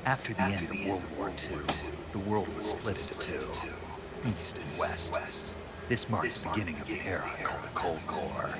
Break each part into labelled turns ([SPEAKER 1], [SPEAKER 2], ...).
[SPEAKER 1] After the end of World War II, the world was split into two, East and West. This marked the beginning of the era called the Cold War.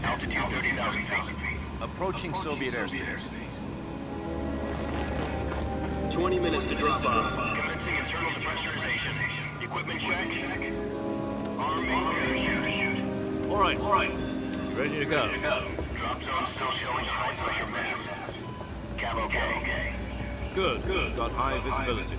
[SPEAKER 2] Altitude 30,000 feet.
[SPEAKER 3] Approaching Soviet airspace.
[SPEAKER 4] 20 minutes to drop off.
[SPEAKER 2] Commencing internal depressurization. Equipment check. Arming parachute.
[SPEAKER 3] All right. Ready to go.
[SPEAKER 2] Drop zone still showing high pressure mass. Cab okay.
[SPEAKER 3] Good. Got high visibility.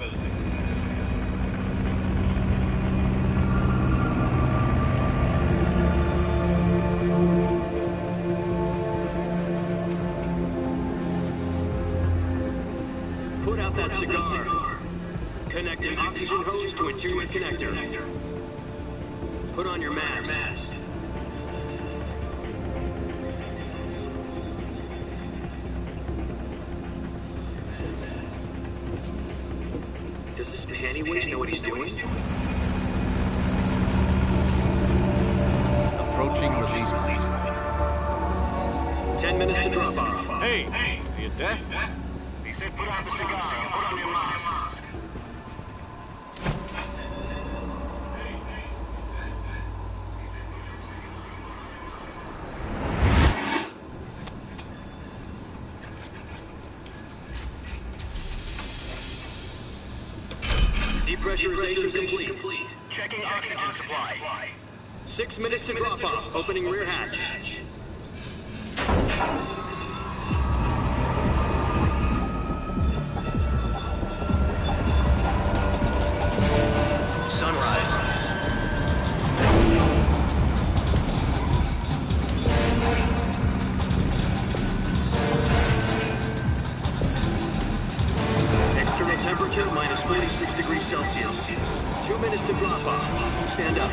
[SPEAKER 4] Put out that cigar. Connect an oxygen hose to interior connector. Put on your mask. Does this pantywaist know what he's doing?
[SPEAKER 3] Approaching release point.
[SPEAKER 4] 10 minutes to drop off.
[SPEAKER 3] Hey, are you deaf?
[SPEAKER 2] He said put out the cigar and put on your mask.
[SPEAKER 4] Depressurization complete.
[SPEAKER 2] Checking oxygen supply.
[SPEAKER 4] 6 minutes to drop off. Opening rear hatch.
[SPEAKER 2] Sunrise.
[SPEAKER 4] External temperature minus 46 degrees Celsius. 2 minutes to drop off. Stand up.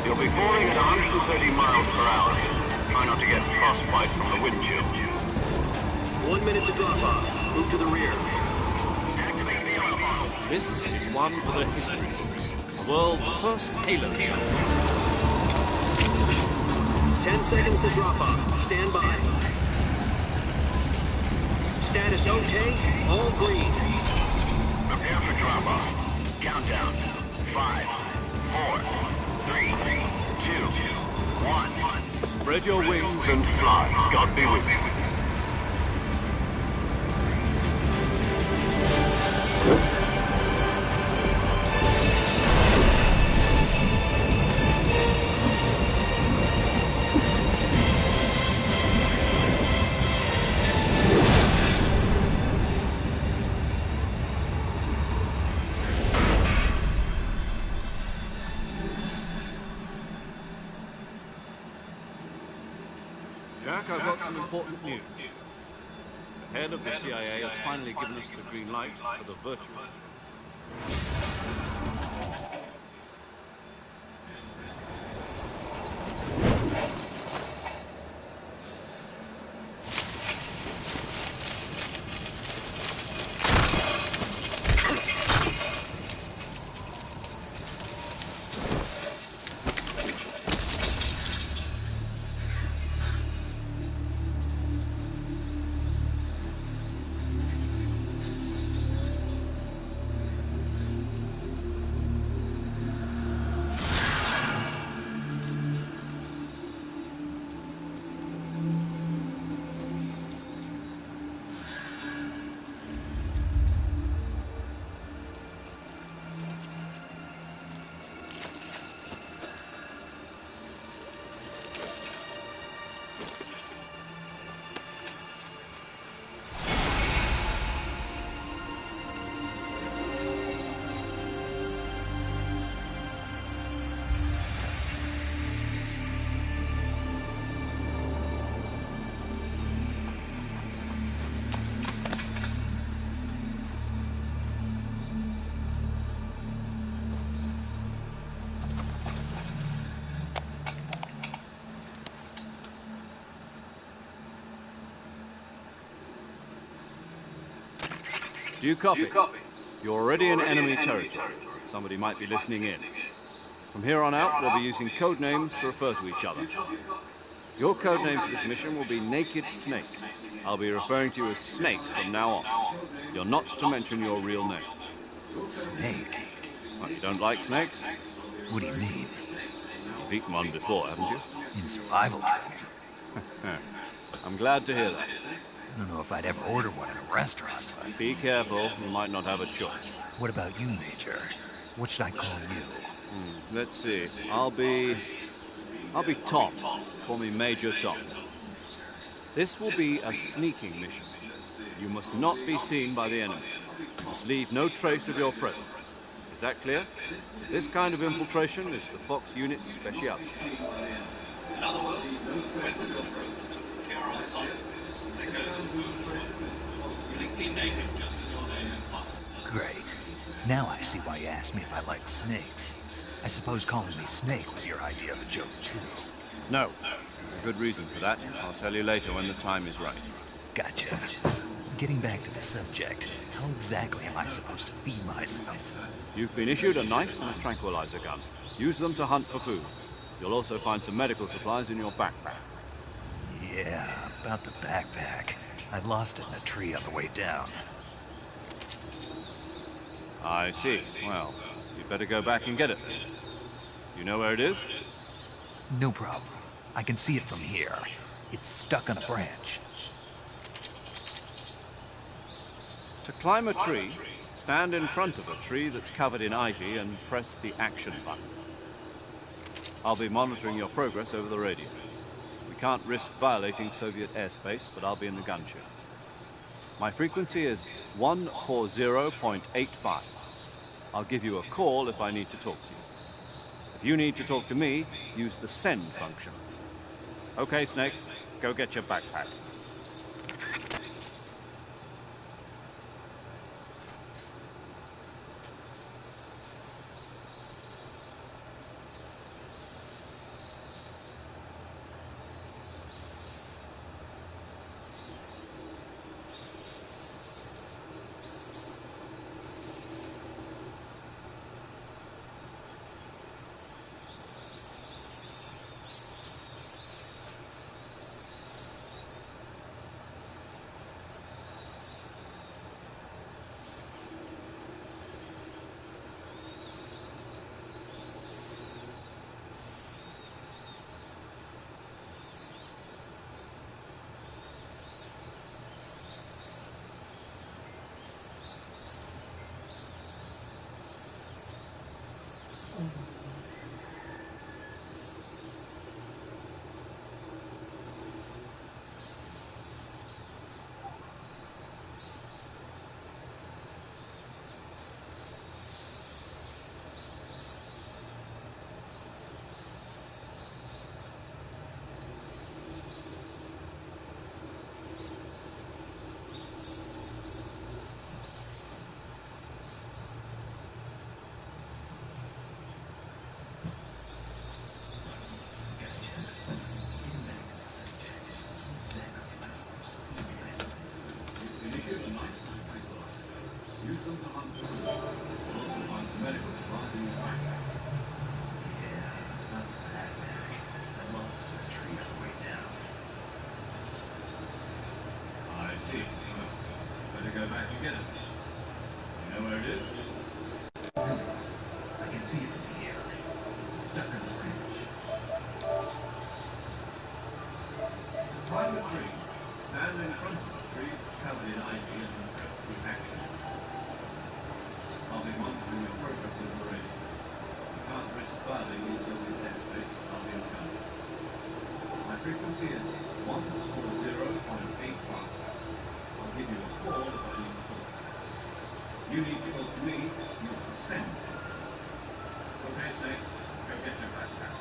[SPEAKER 2] You'll be falling at 130 miles per hour. Try not to get frostbite from the wind chill.
[SPEAKER 4] 1 minute to drop off. Move to the rear.
[SPEAKER 2] Activate the alarm.
[SPEAKER 3] This is one for the history books. The world's first Halo jump.
[SPEAKER 4] 10 seconds to drop off. Stand by. Status okay. All green.
[SPEAKER 2] Prepare for drop-off. Countdown. 5, 4, 3, 2, 1.
[SPEAKER 3] Spread your wings
[SPEAKER 2] And fly. God be with you.
[SPEAKER 3] Jack, I've got some important news. The head of the CIA has finally given us the green light for the virtual. Do you copy? You're already in enemy territory. Somebody might be listening in. From here on out, we'll be using code names to refer to each other. Your code name for this mission will be Naked Snake. I'll be referring to you as Snake from now on. You're not to mention your real name.
[SPEAKER 1] Snake?
[SPEAKER 3] What, you don't like snakes?
[SPEAKER 1] What do you mean?
[SPEAKER 3] You've eaten one before, haven't you?
[SPEAKER 1] In survival training?
[SPEAKER 3] I'm glad to hear that.
[SPEAKER 1] I don't know if I'd ever order one in a restaurant, but...
[SPEAKER 3] Be careful, you might not have a choice.
[SPEAKER 1] What about you, Major? What should I call you?
[SPEAKER 3] Let's see. I'll be Tom. Call me Major Tom. This will be a sneaking mission. You must not be seen by the enemy. You must leave no trace of your presence. Is that clear? This kind of infiltration is the Fox unit's specialty.
[SPEAKER 1] Great. Now I see why you asked me if I like snakes. I suppose calling me Snake was your idea of a joke, too.
[SPEAKER 3] No. There's a good reason for that. I'll tell you later when the time is right.
[SPEAKER 1] Gotcha. Getting back to the subject, how exactly am I supposed to feed myself?
[SPEAKER 3] You've been issued a knife and a tranquilizer gun. Use them to hunt for food. You'll also find some medical supplies in your backpack.
[SPEAKER 1] Yeah, about the backpack. I lost it in a tree on the way down.
[SPEAKER 3] I see. Well, you'd better go back and get it then. You know where it is?
[SPEAKER 1] No problem. I can see it from here. It's stuck on a branch.
[SPEAKER 3] To climb a tree, stand in front of a tree that's covered in ivy and press the action button. I'll be monitoring your progress over the radio. We can't risk violating Soviet airspace, but I'll be in the gunship. My frequency is 140.85. I'll give you a call if I need to talk to you. If you need to talk to me, use the send function. Okay, Snake, go get your backpack. Better go back and get it. You know where it is?
[SPEAKER 1] I can see it from here. It's stuck in the branch.
[SPEAKER 3] To climb a tree, stand in front of the tree that's covered in ivy and press the action. I'll be monitoring your progress over the radio. You can't risk violating the Soviet airspace. I'll be in the gun. My frequency is 140.85. I'll give you a call if I need to talk to you. You need to talk to me, use the send button. Okay, Snake, go get your backpack.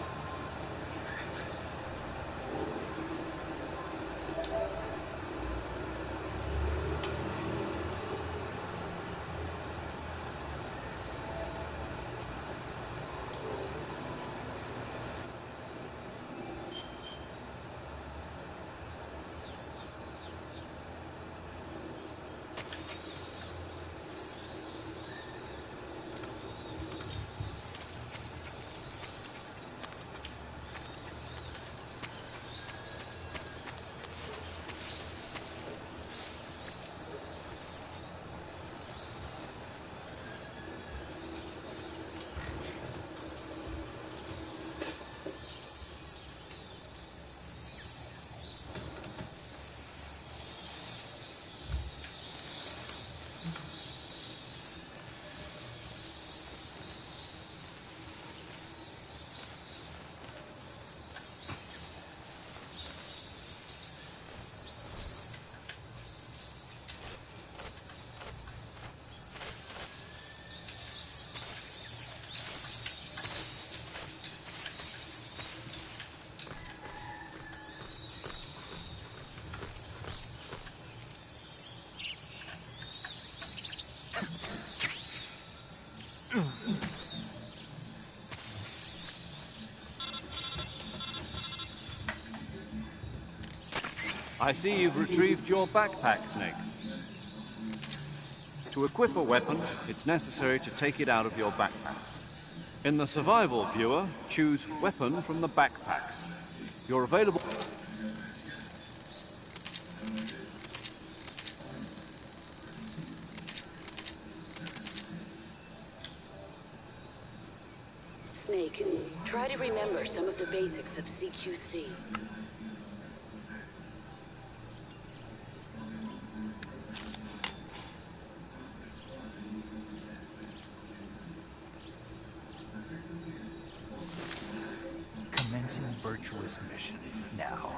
[SPEAKER 3] I see you've retrieved your backpack, Snake. To equip a weapon, it's necessary to take it out of your backpack. In the survival viewer, choose Weapon from the backpack. You're available...
[SPEAKER 5] Snake, try to remember some of the basics of CQC.
[SPEAKER 1] Commencing virtuous mission now.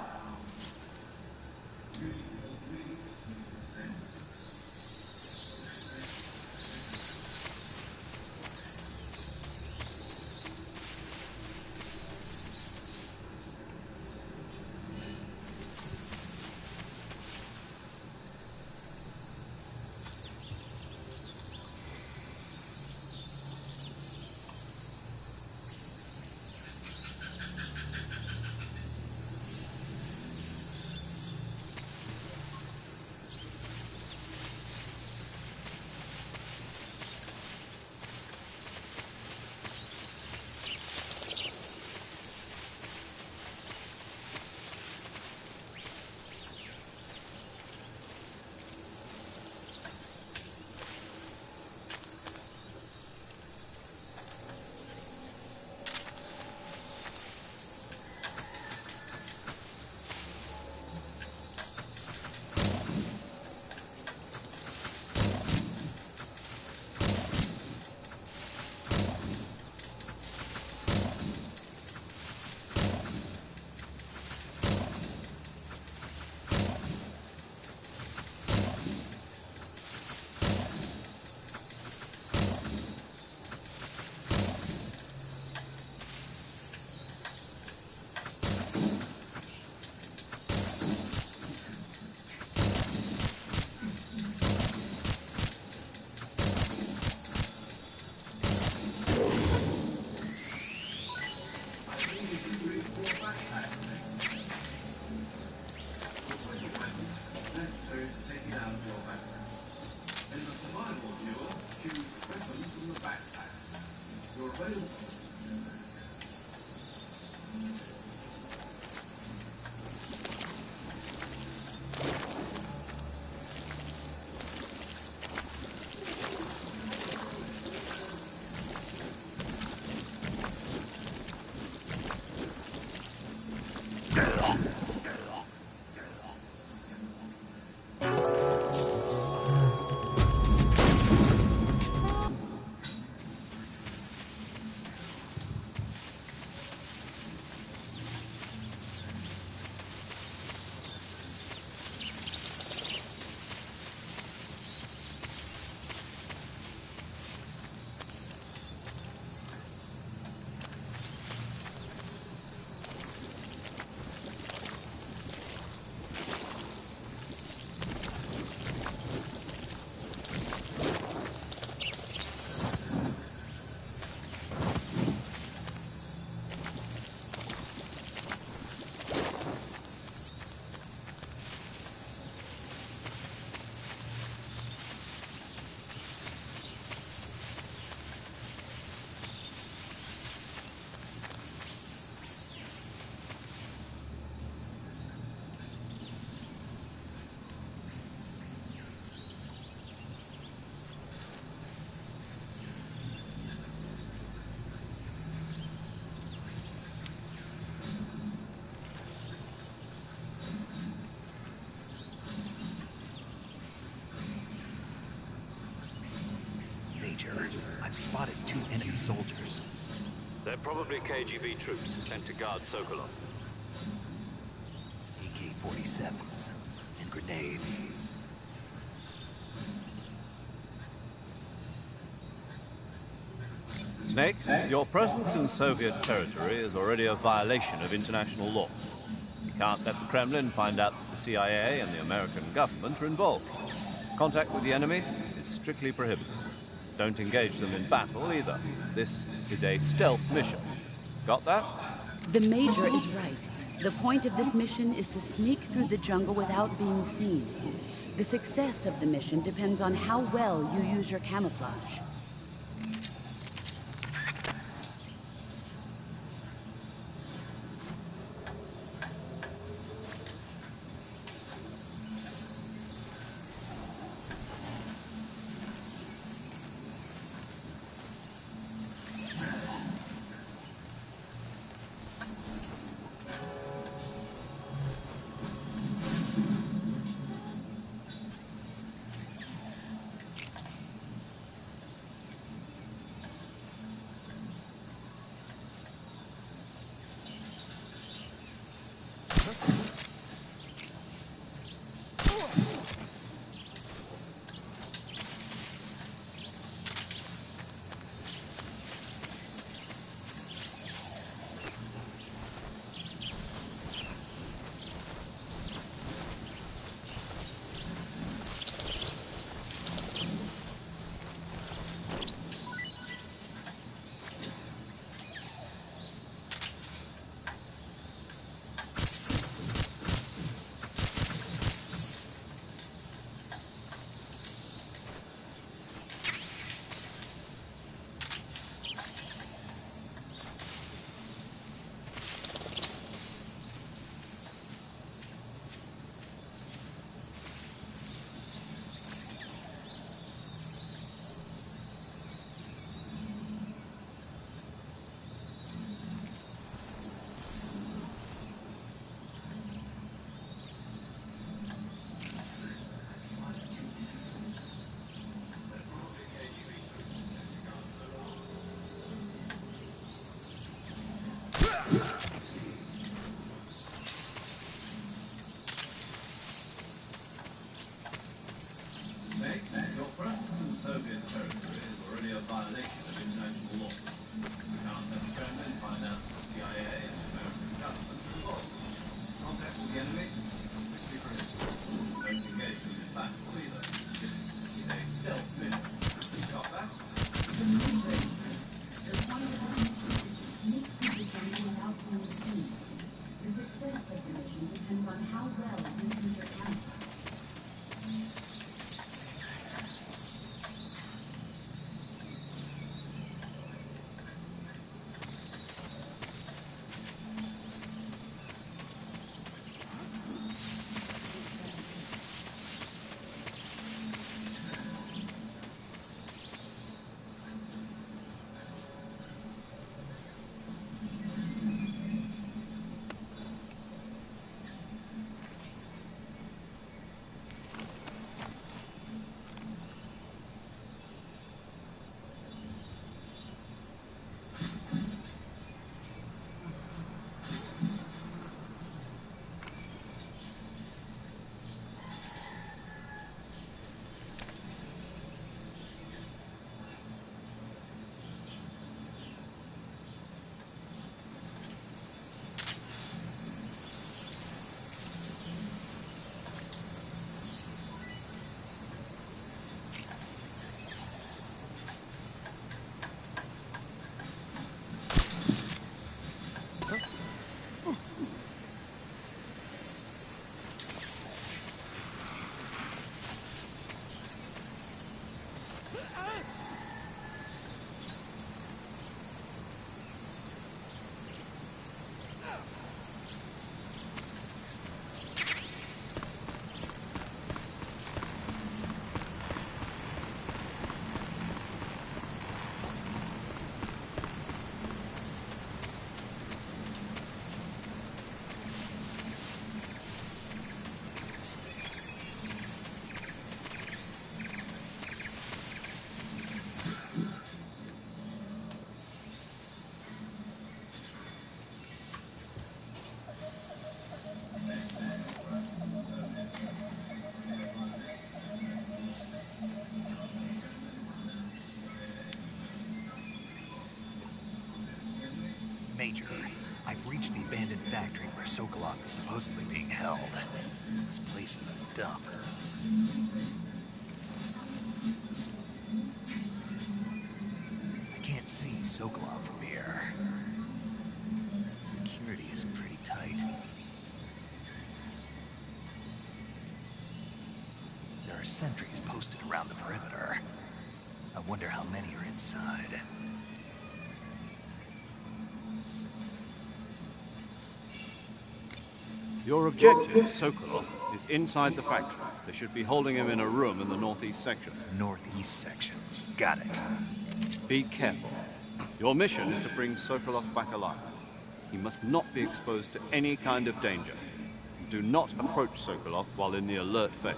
[SPEAKER 1] I've spotted 2 enemy soldiers.
[SPEAKER 4] They're probably KGB troops sent to guard Sokolov.
[SPEAKER 1] AK-47s and grenades.
[SPEAKER 3] Snake, your presence in Soviet territory is already a violation of international law. You can't let the Kremlin find out that the CIA and the American government are involved. Contact with the enemy is strictly prohibited. Don't engage them in battle either. This is a stealth mission. Got that?
[SPEAKER 5] The Major is right. The point of this mission is to sneak through the jungle without being seen. The success of the mission depends on how well you use your camouflage.
[SPEAKER 1] Major, I've reached the abandoned factory where Sokolov is supposedly being held. This place is a dump. I can't see Sokolov from here. Security is pretty tight. there are sentries posted around the perimeter. I wonder how many are inside.
[SPEAKER 3] Your objective, Sokolov, is inside the factory. They should be holding him in a room in the northeast section.
[SPEAKER 1] Northeast section. Got it.
[SPEAKER 3] Be careful. Your mission is to bring Sokolov back alive. He must not be exposed to any kind of danger. Do not approach Sokolov while in the alert phase.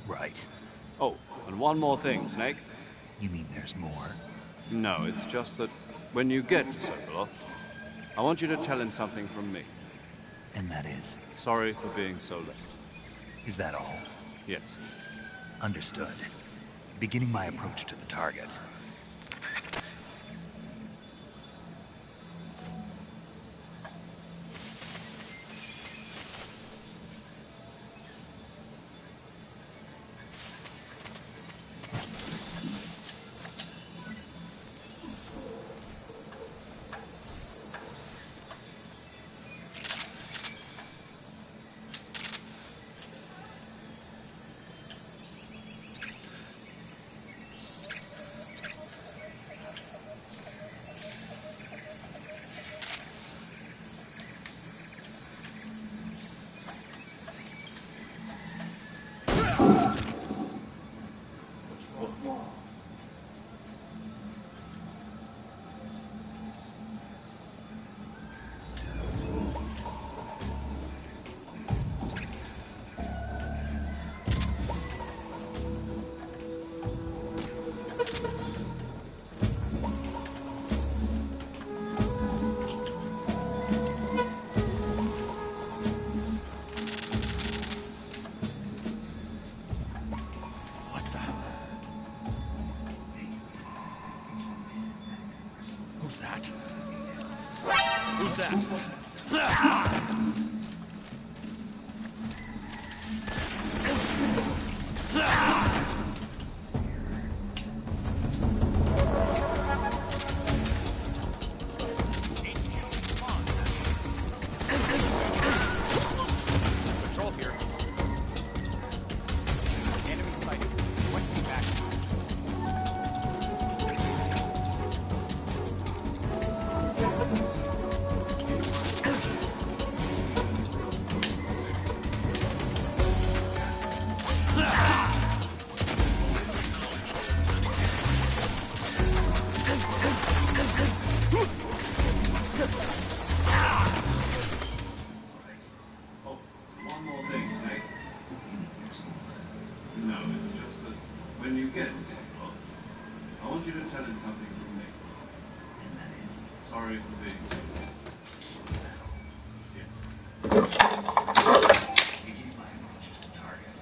[SPEAKER 1] Right.
[SPEAKER 3] Oh, and one more thing, Snake.
[SPEAKER 1] You mean there's more?
[SPEAKER 3] No, it's just that when you get to Sokolov, I want you to tell him something from me.
[SPEAKER 1] And that is?
[SPEAKER 3] Sorry for being so late.
[SPEAKER 1] Is that all?
[SPEAKER 3] Yes.
[SPEAKER 1] Understood. Beginning my approach to the target.
[SPEAKER 4] Who's that?
[SPEAKER 6] Patrol here. Enemy sighted. Requesting backup.
[SPEAKER 3] Oh, one more thing, Snake. No, it's just that when you get to Sokolov, I want you to tell him something from me.
[SPEAKER 1] And that is?
[SPEAKER 3] Sorry for being so late. Yes.
[SPEAKER 1] Beginning my approach to the target.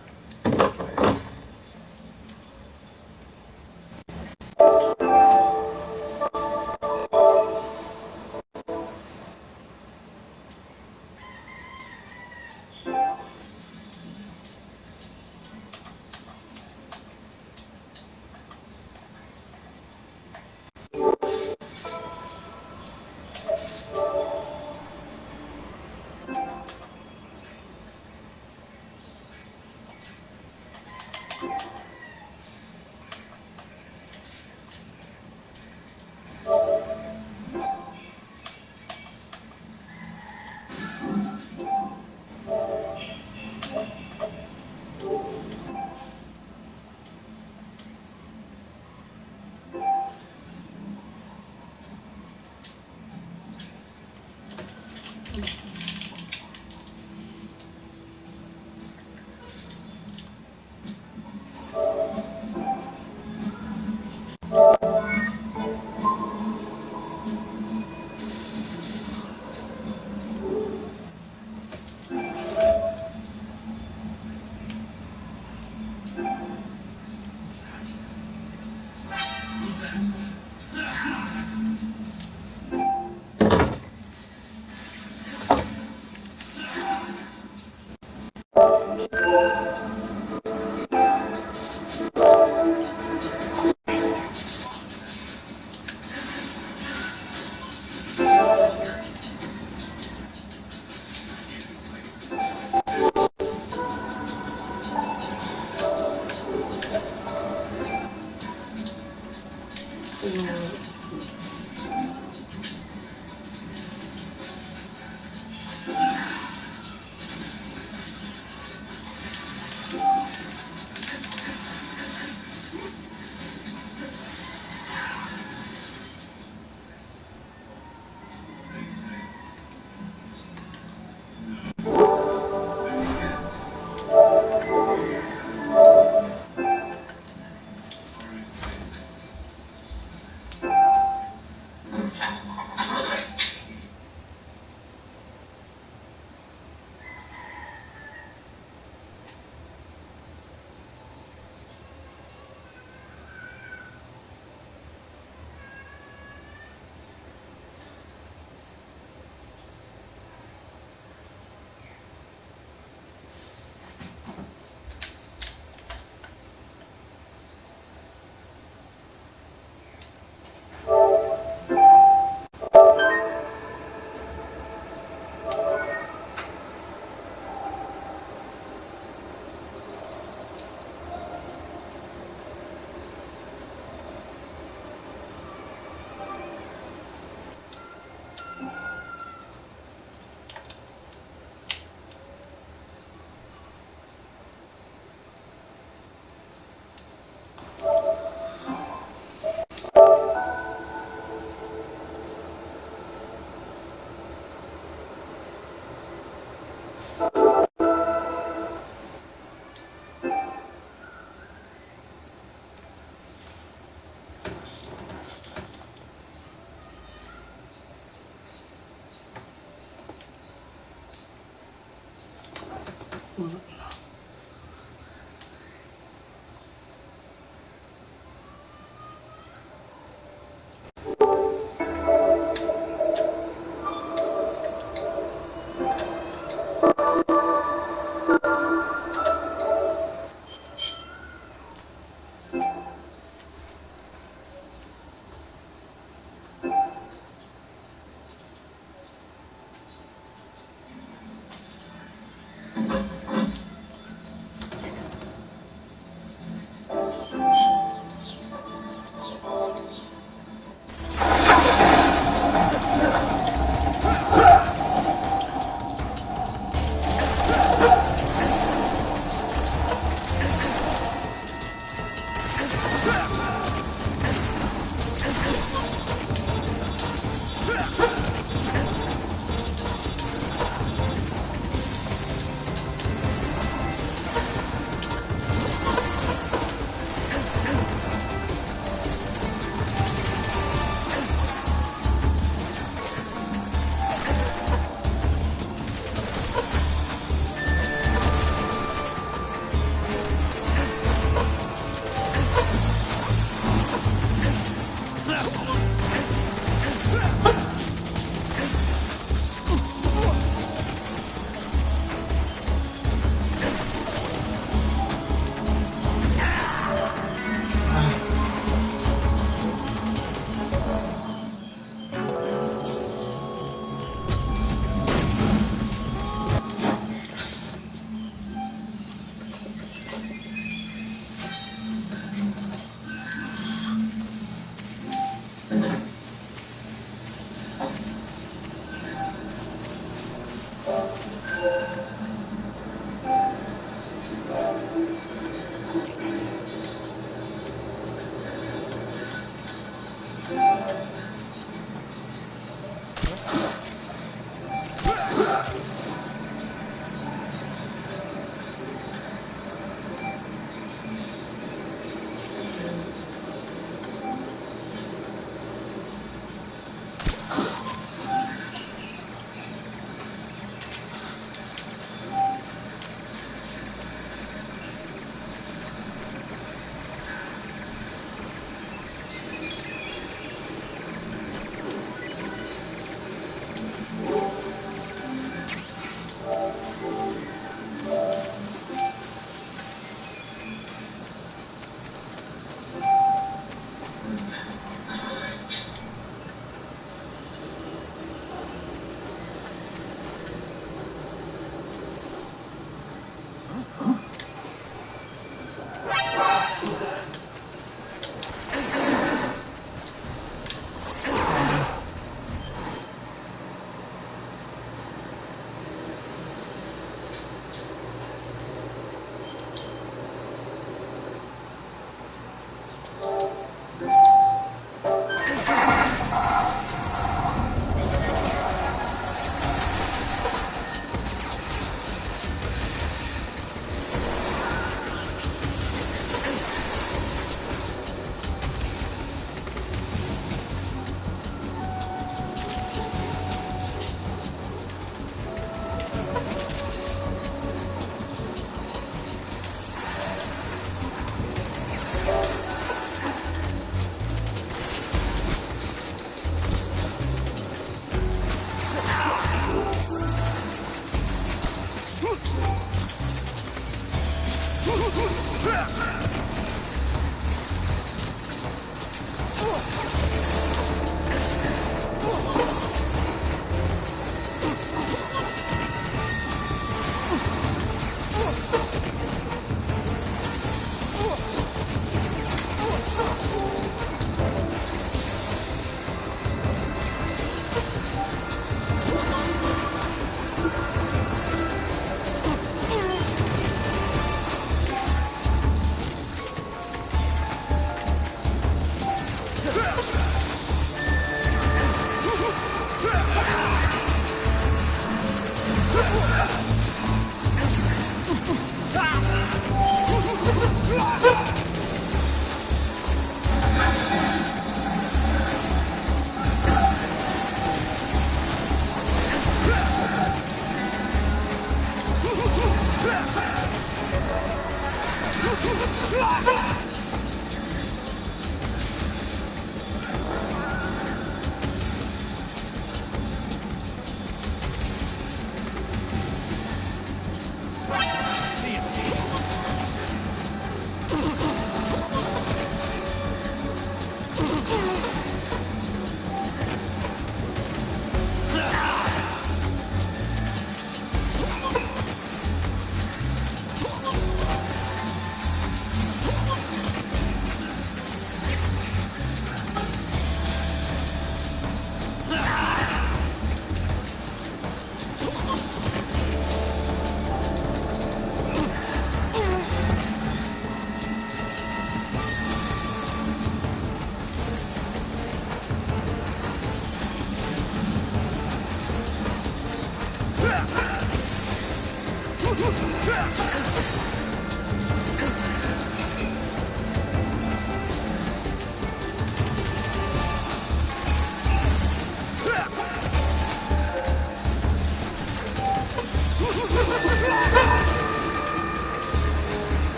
[SPEAKER 7] Ah!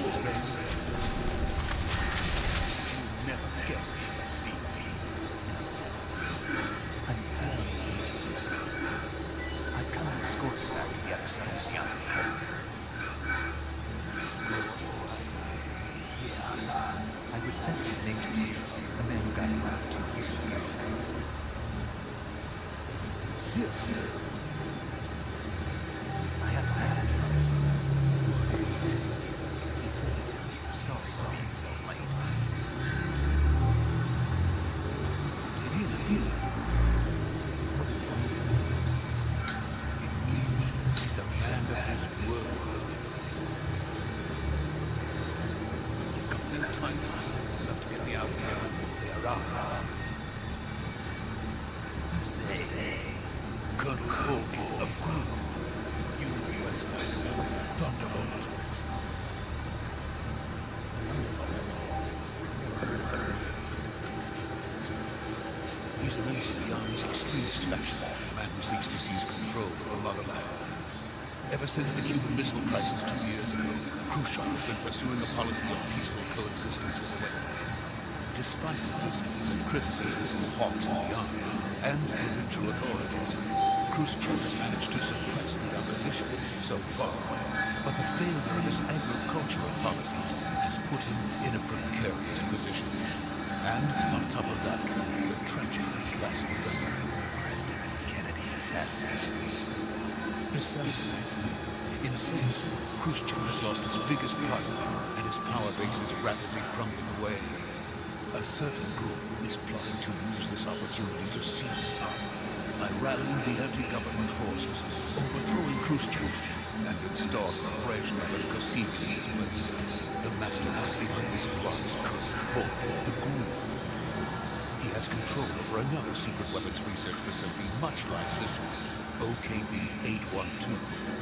[SPEAKER 7] this baby. You'll never get it from me.
[SPEAKER 1] I'm a CIA agent. I've come to escort you back to the other side of the Iron Curtain.
[SPEAKER 7] What's the idea?
[SPEAKER 1] Yeah. I was sent by Major Zero, the man who got you out 2 years ago.
[SPEAKER 7] Zero?
[SPEAKER 1] I have a message from him.
[SPEAKER 7] What is it?
[SPEAKER 1] He said to tell you sorry for being so late.
[SPEAKER 7] Did he?
[SPEAKER 1] What does it mean?
[SPEAKER 7] It means he's a man of his word. You've got no time for this. You'll have to get me out of here before they arrive.
[SPEAKER 1] Who's they?
[SPEAKER 7] Colonel Volkin of Groom. You will be as known as Thunderbolt. He's a member of the Army's extremist faction, a man who seeks to seize control of the motherland. Ever since the Cuban Missile Crisis 2 years ago, Khrushchev has been pursuing a policy of peaceful coexistence with the West. Despite resistance and criticism from the hawks in the army and provincial authorities, Khrushchev has managed to suppress the opposition so far. But the failure of his agricultural policies has put him in a precarious position. And on top of that, the tragedy last November.
[SPEAKER 1] President Kennedy's assassination.
[SPEAKER 7] Precisely. In a sense, Khrushchev has lost his biggest partner, and his power base is rapidly crumbling away. A certain group is plotting to use this opportunity to seize power by rallying the anti-government forces, overthrowing Khrushchev, and installing Brezhnev and Kosygin in his place. The mastermind behind this plot is Colonel Volkin, the Groom. He has control over another secret weapons research facility much like this one, OKB-812,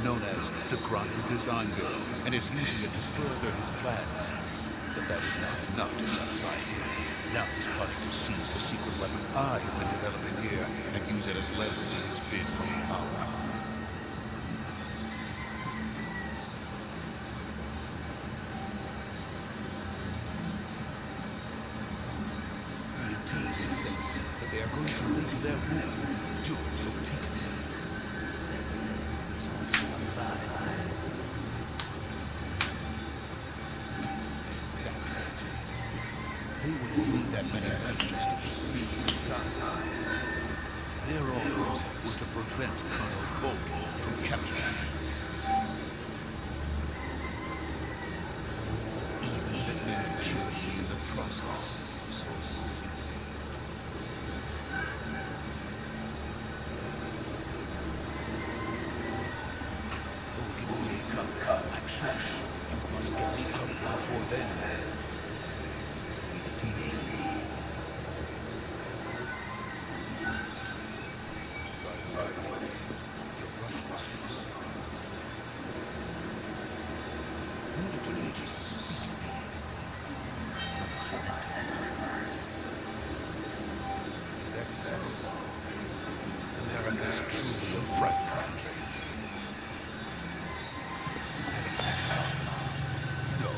[SPEAKER 7] known as the Grind Design Bureau, and is using it to further his plans. But that is not enough to satisfy him. Now he's plotting to seize the secret weapon I have been developing here and use it as leverage in his bid for power. The intelligence says that they are going to make their move during the test.
[SPEAKER 1] Then the soldiers outside.
[SPEAKER 7] Exactly. They wouldn't need that many men just to keep me inside. Their orders were to prevent Colonel Volkin from capturing me. Even if it meant killing me in the process, so we'll see. Volkin will come, I'm sure. You must get me out of here before then.
[SPEAKER 1] Leave it to me.
[SPEAKER 7] Your Russian is so good. Who did you need to speak?
[SPEAKER 1] From my mentor.
[SPEAKER 7] Is that so? America is truly a frightening country.
[SPEAKER 1] Having second thoughts.
[SPEAKER 7] No.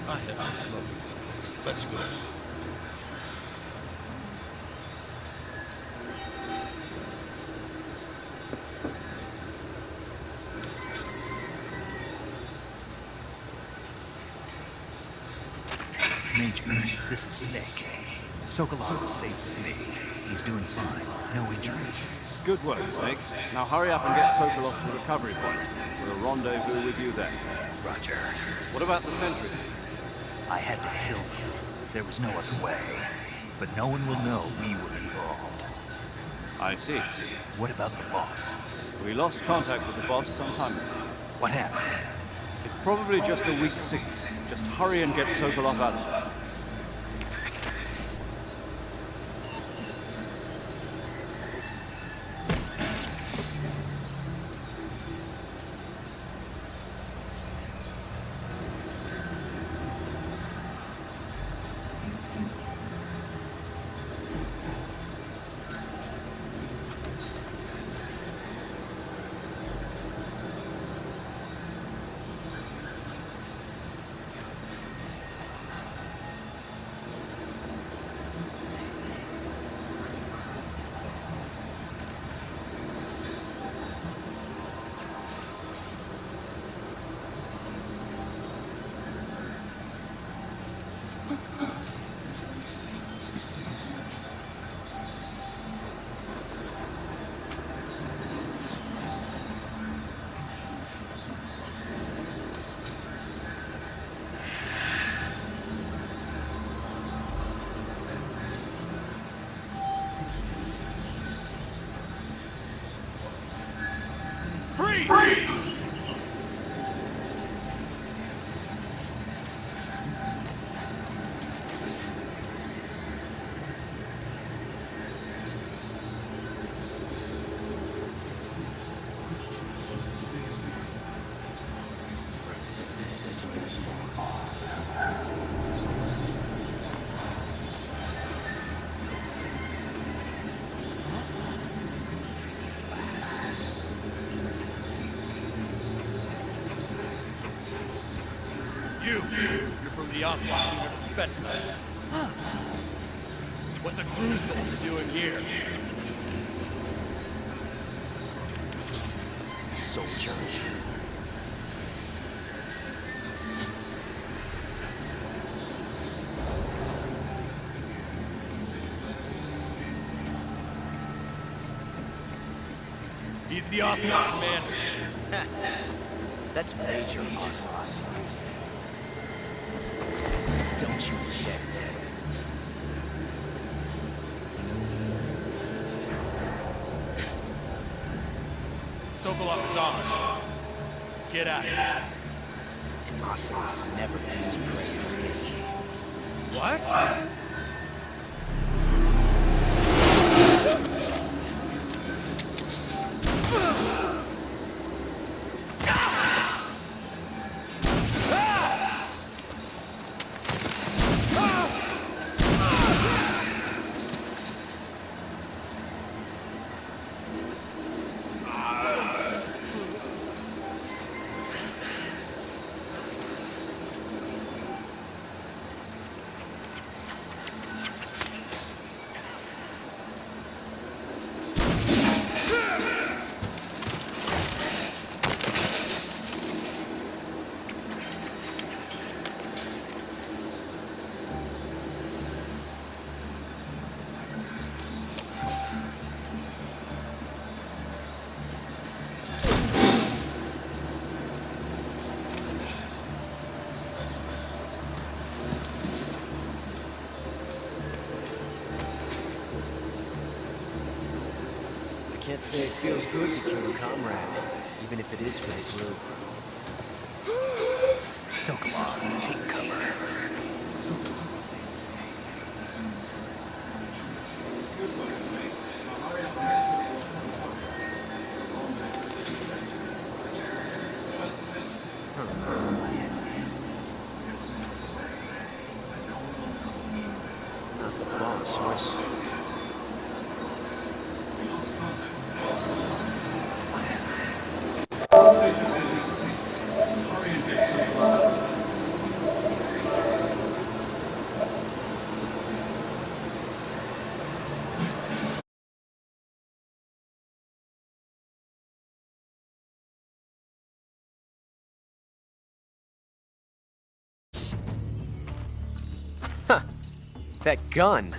[SPEAKER 7] I have no love for this place. Let's go.
[SPEAKER 1] Major, this is Snake. Sokolov is safe with me. He's doing fine. No injuries.
[SPEAKER 3] Good work, Snake. Now hurry up and get Sokolov to the recovery point. We'll rendezvous with you then.
[SPEAKER 1] Roger.
[SPEAKER 3] What about the sentry?
[SPEAKER 1] I had to kill them. There was no other way. But no one will know we were involved.
[SPEAKER 3] I see.
[SPEAKER 1] What about the boss?
[SPEAKER 3] We lost contact with the boss some time ago.
[SPEAKER 1] What happened?
[SPEAKER 3] It's probably just a weak signal. Just hurry and get Sokolov out of there.
[SPEAKER 6] You're from the Oswald unit of specimens. What's a crew soldier doing here?
[SPEAKER 4] Soldier.
[SPEAKER 6] He's the Oswald commander.
[SPEAKER 4] That's Major Oswald. Don't you forget it.
[SPEAKER 6] Sokolov is on us. Get out of here.
[SPEAKER 4] And Oswald never lets his prey escape.
[SPEAKER 6] What?
[SPEAKER 4] Can't say it feels good to kill a comrade, even if it is for the group.
[SPEAKER 1] Sokolov, take cover.
[SPEAKER 4] Not the boss, was it? That gun.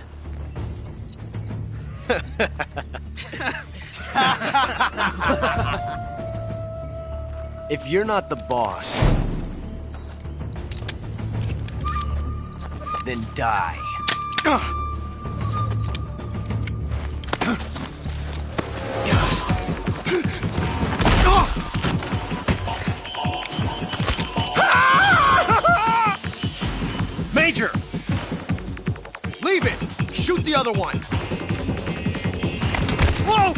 [SPEAKER 4] If you're not the boss, then die.
[SPEAKER 8] Major! Leave it! Shoot the other one! Whoa!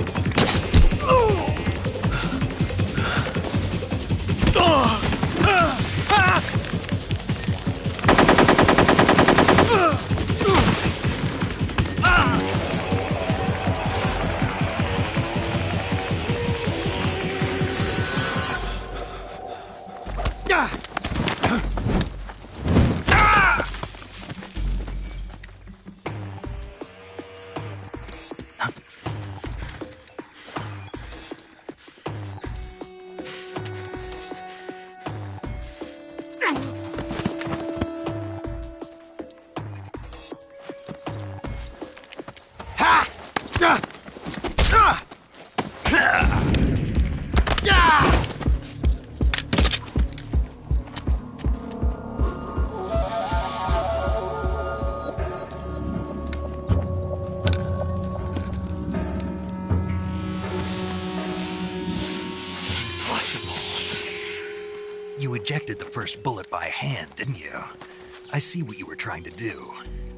[SPEAKER 1] You ejected the first bullet by hand, didn't you? I see what you were trying to do.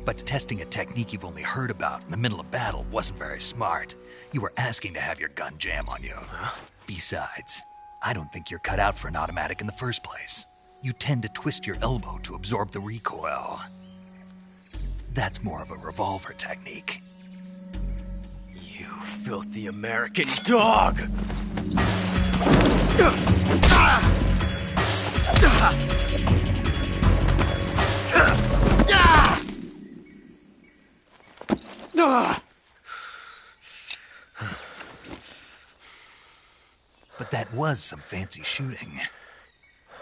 [SPEAKER 1] But testing a technique you've only heard about in the middle of battle wasn't very smart. You were asking to have your gun jam on you. Besides, I don't think you're cut out for an automatic in the first place. You tend to twist your elbow to absorb the recoil. That's more of a revolver technique.
[SPEAKER 8] You filthy American dog!
[SPEAKER 1] But that was some fancy shooting.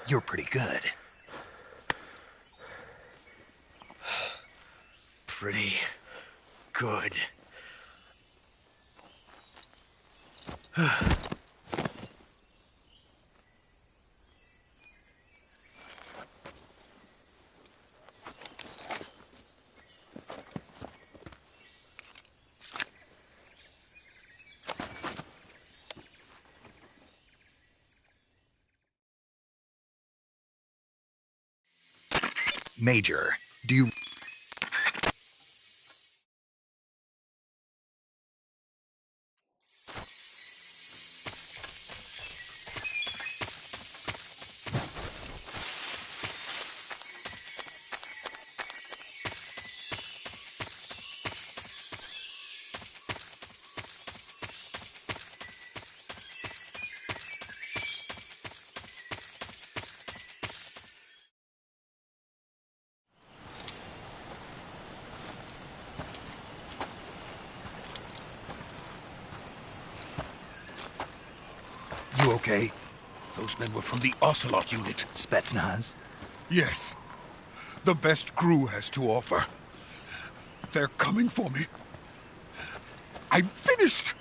[SPEAKER 1] You're pretty good.
[SPEAKER 8] Pretty good.
[SPEAKER 1] Major, do you... You okay?
[SPEAKER 7] Those men were from the Ocelot unit.
[SPEAKER 1] Spetsnaz?
[SPEAKER 7] Yes. The best crew has to offer. They're coming for me. I'm finished!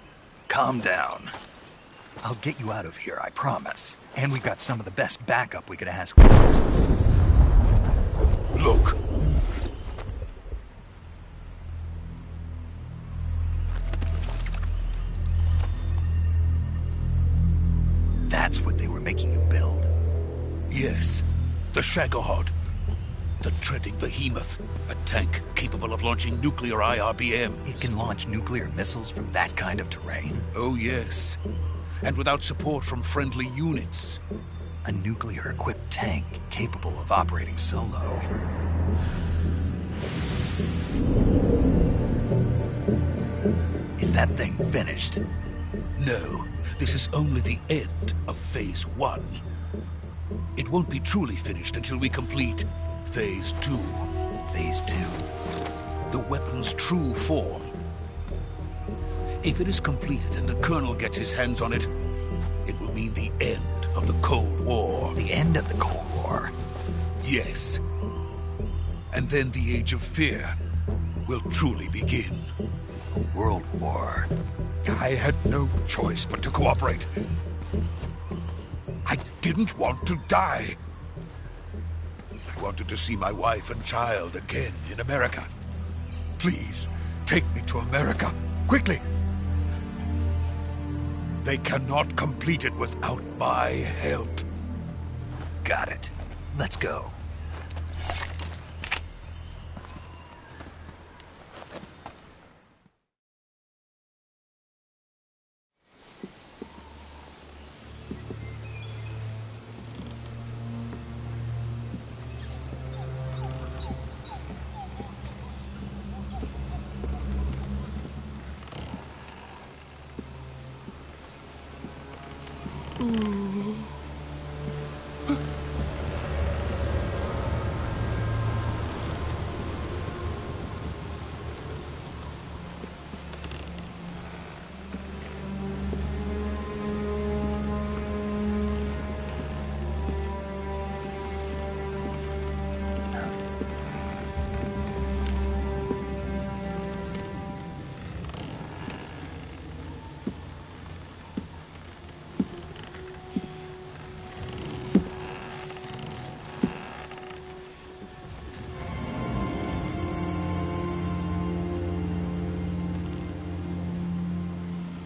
[SPEAKER 1] Calm down. I'll get you out of here, I promise. And we've got some of the best backup we could ask for.
[SPEAKER 7] Look.
[SPEAKER 1] That's what they were making you build?
[SPEAKER 7] Yes. The Shagohod. The treading behemoth. A tank capable of launching nuclear IRBMs.
[SPEAKER 1] It can launch nuclear missiles from that kind of terrain?
[SPEAKER 7] Oh, yes. And without support from friendly units.
[SPEAKER 1] A nuclear-equipped tank capable of operating solo. Is that thing finished?
[SPEAKER 7] No, this is only the end of Phase 1. It won't be truly finished until we complete Phase 2.
[SPEAKER 1] Phase 2?
[SPEAKER 7] The weapon's true form. If it is completed and the Colonel gets his hands on it, it will mean the end of the Cold War.
[SPEAKER 1] The end of the Cold War?
[SPEAKER 7] Yes. And then the Age of Fear will truly begin.
[SPEAKER 1] A world war.
[SPEAKER 7] I had no choice but to cooperate. I didn't want to die. I wanted to see my wife and child again in America. Please, take me to America, quickly. They cannot complete it without my help.
[SPEAKER 1] Got it. Let's go.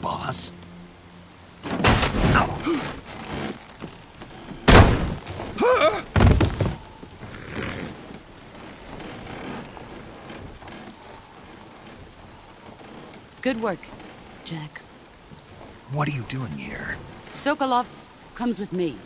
[SPEAKER 1] Boss?
[SPEAKER 5] Good work, Jack.
[SPEAKER 1] What are you doing here?
[SPEAKER 5] Sokolov comes with me.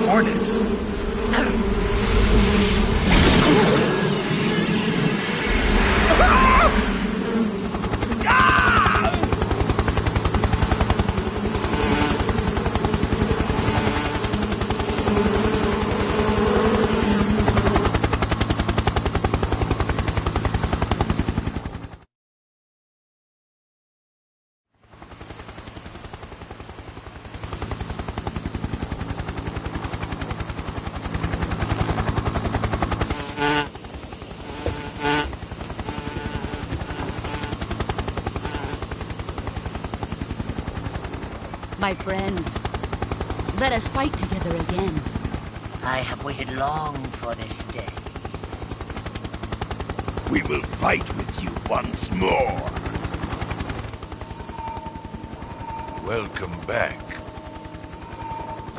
[SPEAKER 1] Hornets!
[SPEAKER 5] My friends, let us fight together again.
[SPEAKER 9] I have waited long for this day.
[SPEAKER 7] We will fight with you once more. Welcome back,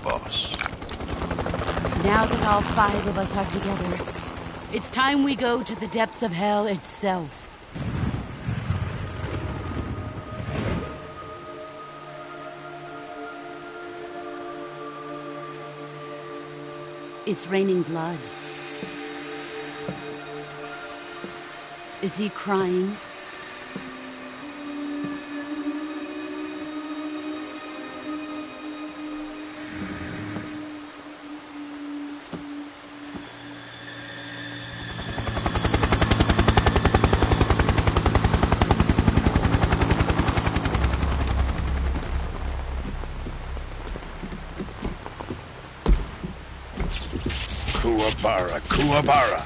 [SPEAKER 7] boss.
[SPEAKER 5] Now that all 5 of us are together, it's time we go to the depths of hell itself. It's raining blood. Is he crying?
[SPEAKER 7] Kuwabara, Kuwabara.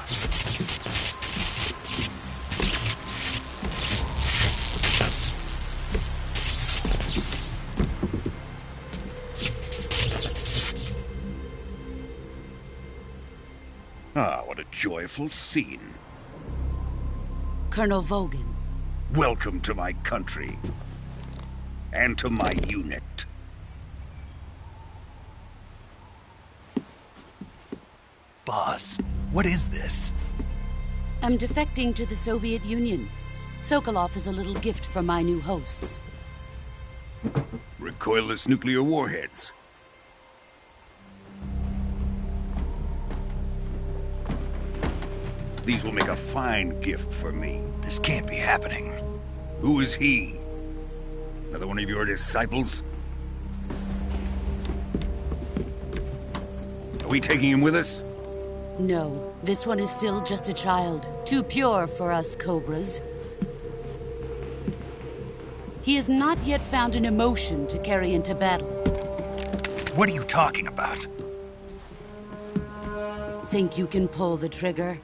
[SPEAKER 7] Ah, what a joyful scene.
[SPEAKER 5] Colonel Vogan.
[SPEAKER 7] Welcome to my country. And to my unit.
[SPEAKER 1] Boss, what is this?
[SPEAKER 5] I'm defecting to the Soviet Union. Sokolov is a little gift from my new hosts.
[SPEAKER 7] Recoilless nuclear warheads. These will make a fine gift for me.
[SPEAKER 1] This can't be happening.
[SPEAKER 7] Who is he? Another one of your disciples? Are we taking him with us?
[SPEAKER 5] No, this one is still just a child. Too pure for us Cobras. He has not yet found an emotion to carry into battle.
[SPEAKER 1] What are you talking about?
[SPEAKER 5] Think you can pull the trigger?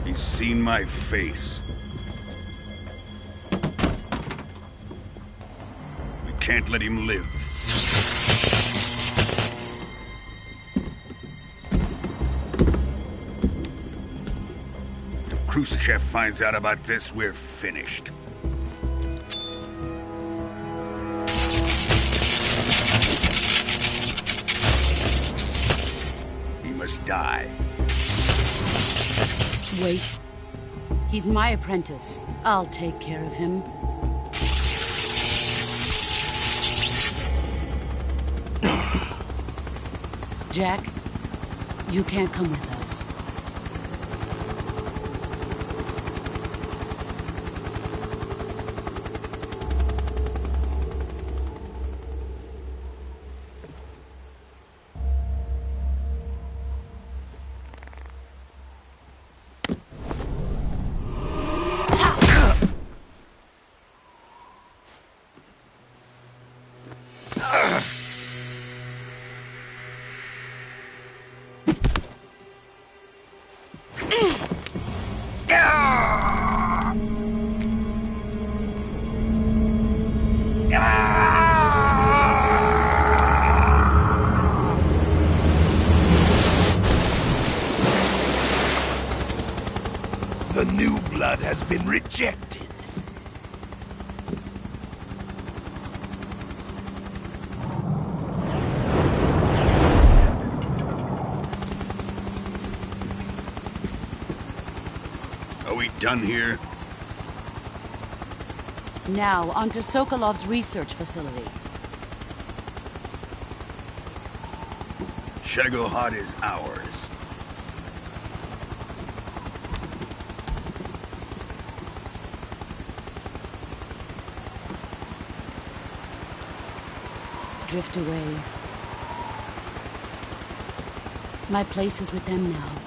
[SPEAKER 7] He's seen my face. We can't let him live. If Khrushchev finds out about this, we're finished. He must die.
[SPEAKER 5] Wait. He's my apprentice. I'll take care of him. Jack, you can't come with us.
[SPEAKER 7] blood has been rejected. Are we done here?
[SPEAKER 5] Now, onto Sokolov's research facility.
[SPEAKER 7] Shagohod is ours.
[SPEAKER 5] Drift away. My place is with them now.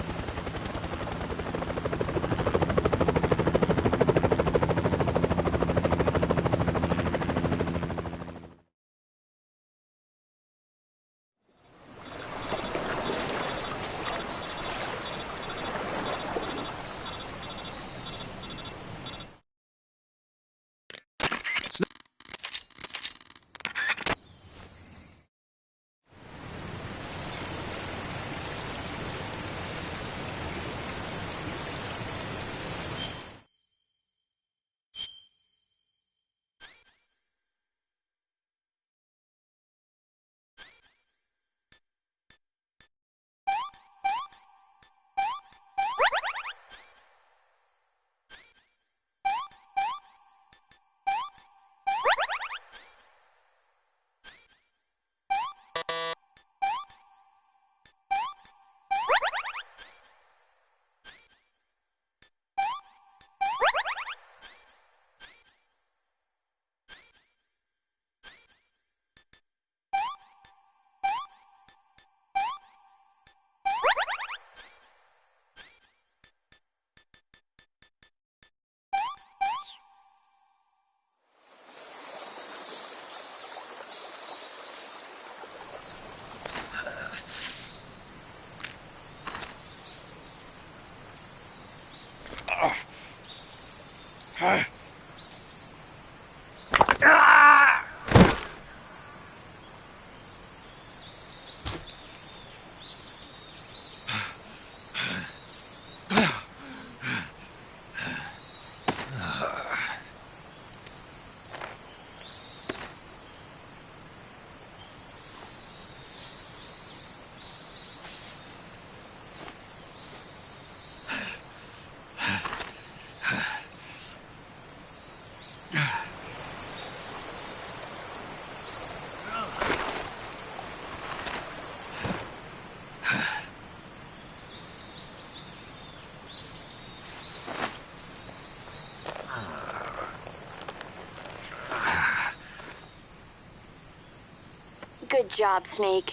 [SPEAKER 10] Good job, Snake.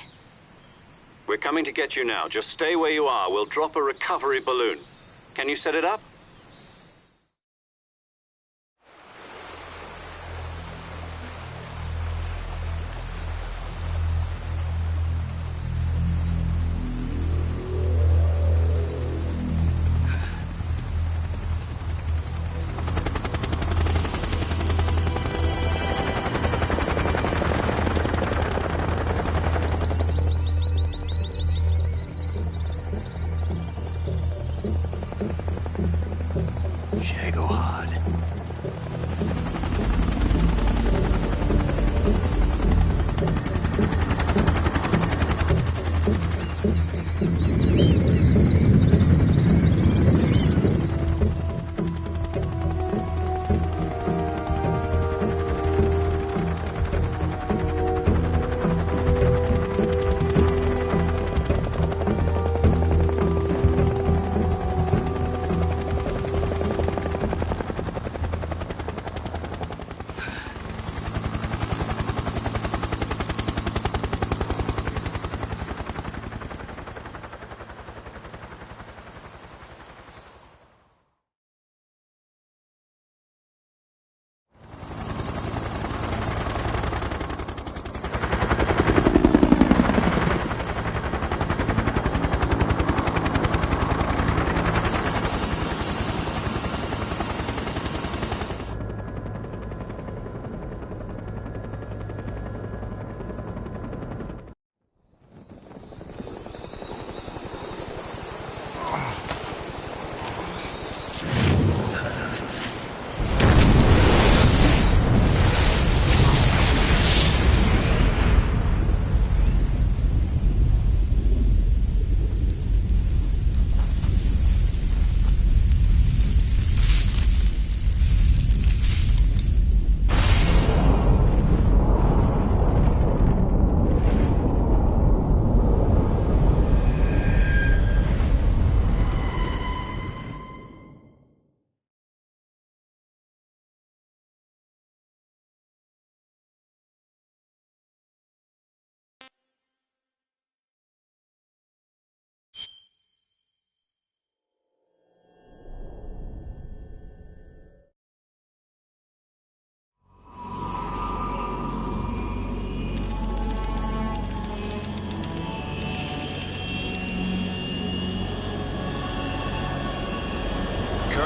[SPEAKER 2] We're coming to get you now. Just stay where you are. We'll drop a recovery balloon. Can you set it up?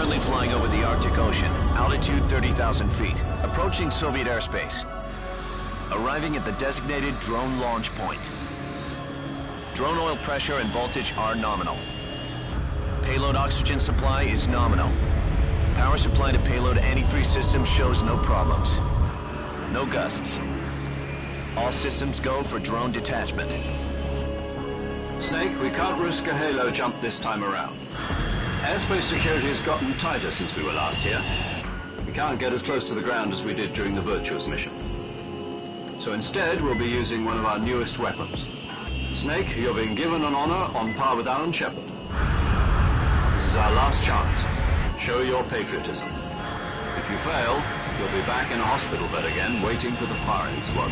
[SPEAKER 2] Currently flying over the Arctic Ocean, altitude 30,000 feet, approaching Soviet airspace. Arriving at the designated drone launch point. Drone oil pressure and voltage are nominal. Payload oxygen supply is nominal. Power supply to payload antifreeze system shows no problems. No gusts. All systems go for drone detachment.
[SPEAKER 3] Snake, we can't risk a halo jump this time around. Airspace security has gotten tighter since we were last here. We can't get as close to the ground as we did during the Virtuous mission. So instead, we'll be using one of our newest weapons. Snake, you're being given an honor on par with Alan Shepard. This is our last chance. Show your patriotism. If you fail, you'll be back in a hospital bed again, waiting for the firing squad.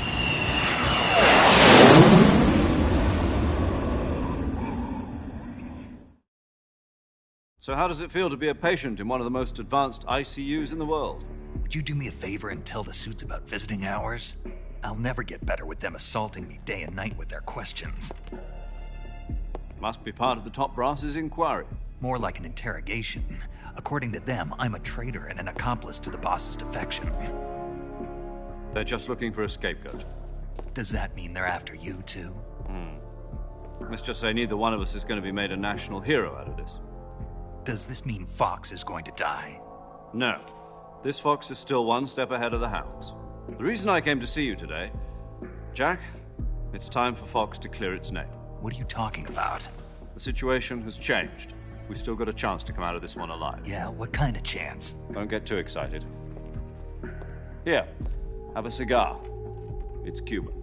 [SPEAKER 3] So how does it feel to be a patient in one of the most advanced ICUs in the world?
[SPEAKER 1] Would you do me a favor and tell the suits about visiting hours? I'll never get better with them assaulting me day and night with their questions.
[SPEAKER 3] Must be part of the top brass's inquiry.
[SPEAKER 1] More like an interrogation. According to them, I'm a traitor and an accomplice to the boss's defection.
[SPEAKER 3] They're just looking for a scapegoat.
[SPEAKER 1] Does that mean they're after you, too?
[SPEAKER 3] Let's just say neither one of us is going to be made a national hero out of this.
[SPEAKER 1] Does this mean Fox is going to die?
[SPEAKER 3] No. This fox is still one step ahead of the hounds. The reason I came to see you today, Jack, it's time for Fox to clear its name.
[SPEAKER 1] What are you talking about?
[SPEAKER 3] The situation has changed. We've still got a chance to come out of this one alive.
[SPEAKER 1] Yeah, what kind of chance?
[SPEAKER 3] Don't get too excited. Here, have a cigar. It's Cuban.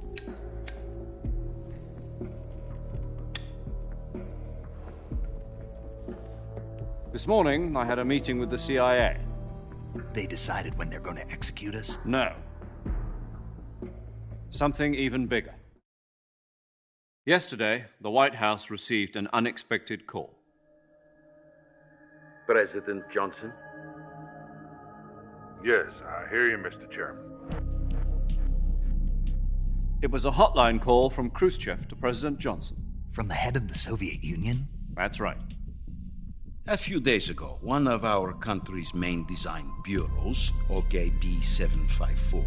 [SPEAKER 3] This morning, I had a meeting with the CIA.
[SPEAKER 1] They decided when they're going to execute us?
[SPEAKER 3] No. Something even bigger. Yesterday, the White House received an unexpected call.
[SPEAKER 11] President Johnson?
[SPEAKER 12] Yes, I hear you, Mr. Chairman.
[SPEAKER 3] It was a hotline call from Khrushchev to President Johnson.
[SPEAKER 1] From the head of the Soviet Union?
[SPEAKER 3] That's right.
[SPEAKER 7] A few days ago, one of our country's main design bureaus, OKB 754,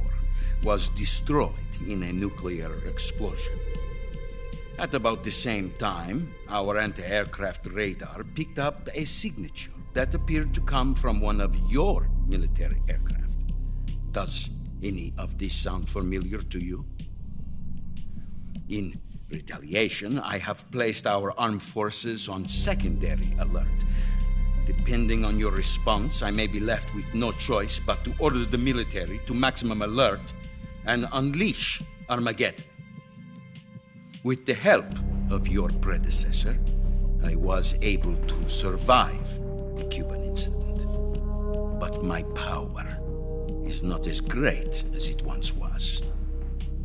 [SPEAKER 7] was destroyed in a nuclear explosion. At about the same time, our anti-aircraft radar picked up a signature that appeared to come from one of your military aircraft. Does any of this sound familiar to you? In retaliation, I have placed our armed forces on secondary alert. Depending on your response, I may be left with no choice but to order the military to maximum alert and unleash Armageddon. With the help of your predecessor, I was able to survive the Cuban incident. But my power is not as great as it once was.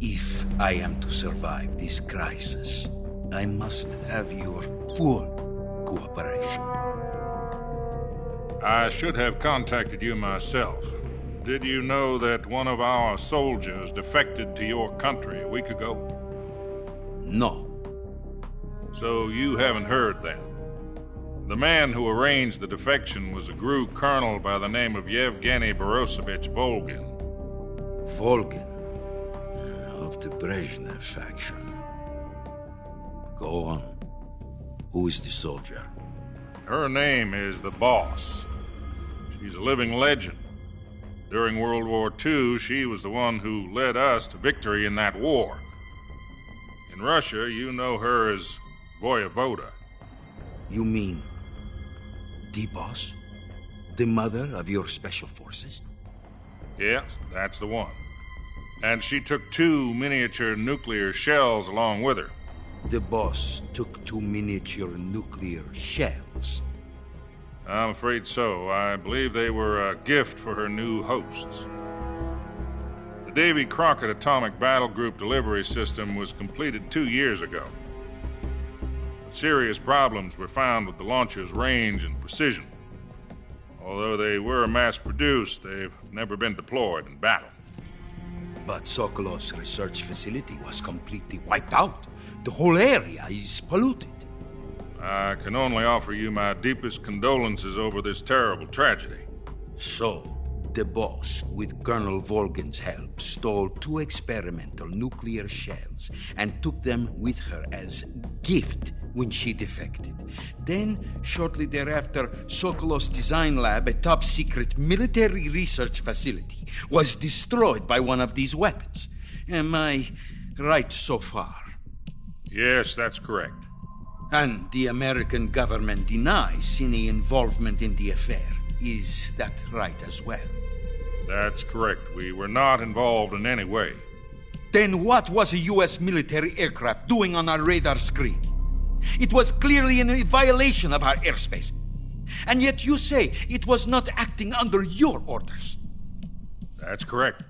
[SPEAKER 7] If I am to survive this crisis, I must have your full cooperation.
[SPEAKER 12] I should have contacted you myself. Did you know that one of our soldiers defected to your country a week ago?
[SPEAKER 7] No.
[SPEAKER 12] So you haven't heard then. The man who arranged the defection was a GRU colonel by the name of Yevgeny Borosovich Volgin.
[SPEAKER 7] Volgin? Of the Brezhnev faction. Go on. Who is the soldier?
[SPEAKER 12] Her name is the Boss. She's a living legend. During World War II, she was the one who led us to victory in that war. In Russia, you know her as Voyevoda.
[SPEAKER 7] You mean the Boss? The mother of your special forces?
[SPEAKER 12] Yes, that's the one. And she took 2 miniature nuclear shells along with her.
[SPEAKER 7] The Boss took 2 miniature nuclear shells?
[SPEAKER 12] I'm afraid so. I believe they were a gift for her new hosts. The Davy Crockett Atomic Battle Group delivery system was completed 2 years ago. But serious problems were found with the launcher's range and precision. Although they were mass-produced, they've never been deployed in battle.
[SPEAKER 7] But Sokolov's research facility was completely wiped out. The whole area is polluted.
[SPEAKER 12] I can only offer you my deepest condolences over this terrible tragedy.
[SPEAKER 11] So, the boss, with Colonel Volgin's help, stole 2 experimental nuclear shells and took them with her as gift when she defected. Then, shortly thereafter, Sokolov's design lab, a top-secret military research facility, was destroyed by one of these weapons. Am I right so far?
[SPEAKER 12] Yes, that's correct.
[SPEAKER 11] And the American government denies any involvement in the affair. Is that right as well?
[SPEAKER 12] That's correct. We were not involved in any way.
[SPEAKER 11] Then what was a U.S. military aircraft doing on our radar screen? It was clearly in violation of our airspace. And yet you say it was not acting under your orders.
[SPEAKER 12] That's correct.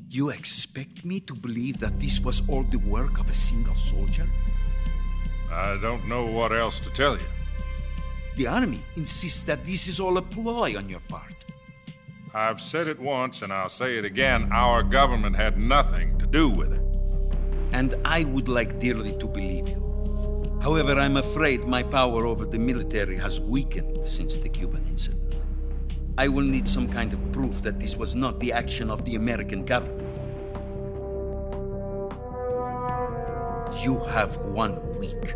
[SPEAKER 11] You expect me to believe that this was all the work of a single soldier?
[SPEAKER 12] I don't know what else to tell you.
[SPEAKER 11] The Army insists that this is all a ploy on your part.
[SPEAKER 12] I've said it once and I'll say it again. Our government had nothing to do with it.
[SPEAKER 11] And I would like dearly to believe you. However, I'm afraid my power over the military has weakened since the Cuban incident. I will need some kind of proof that this was not the action of the American government. You have 1 week.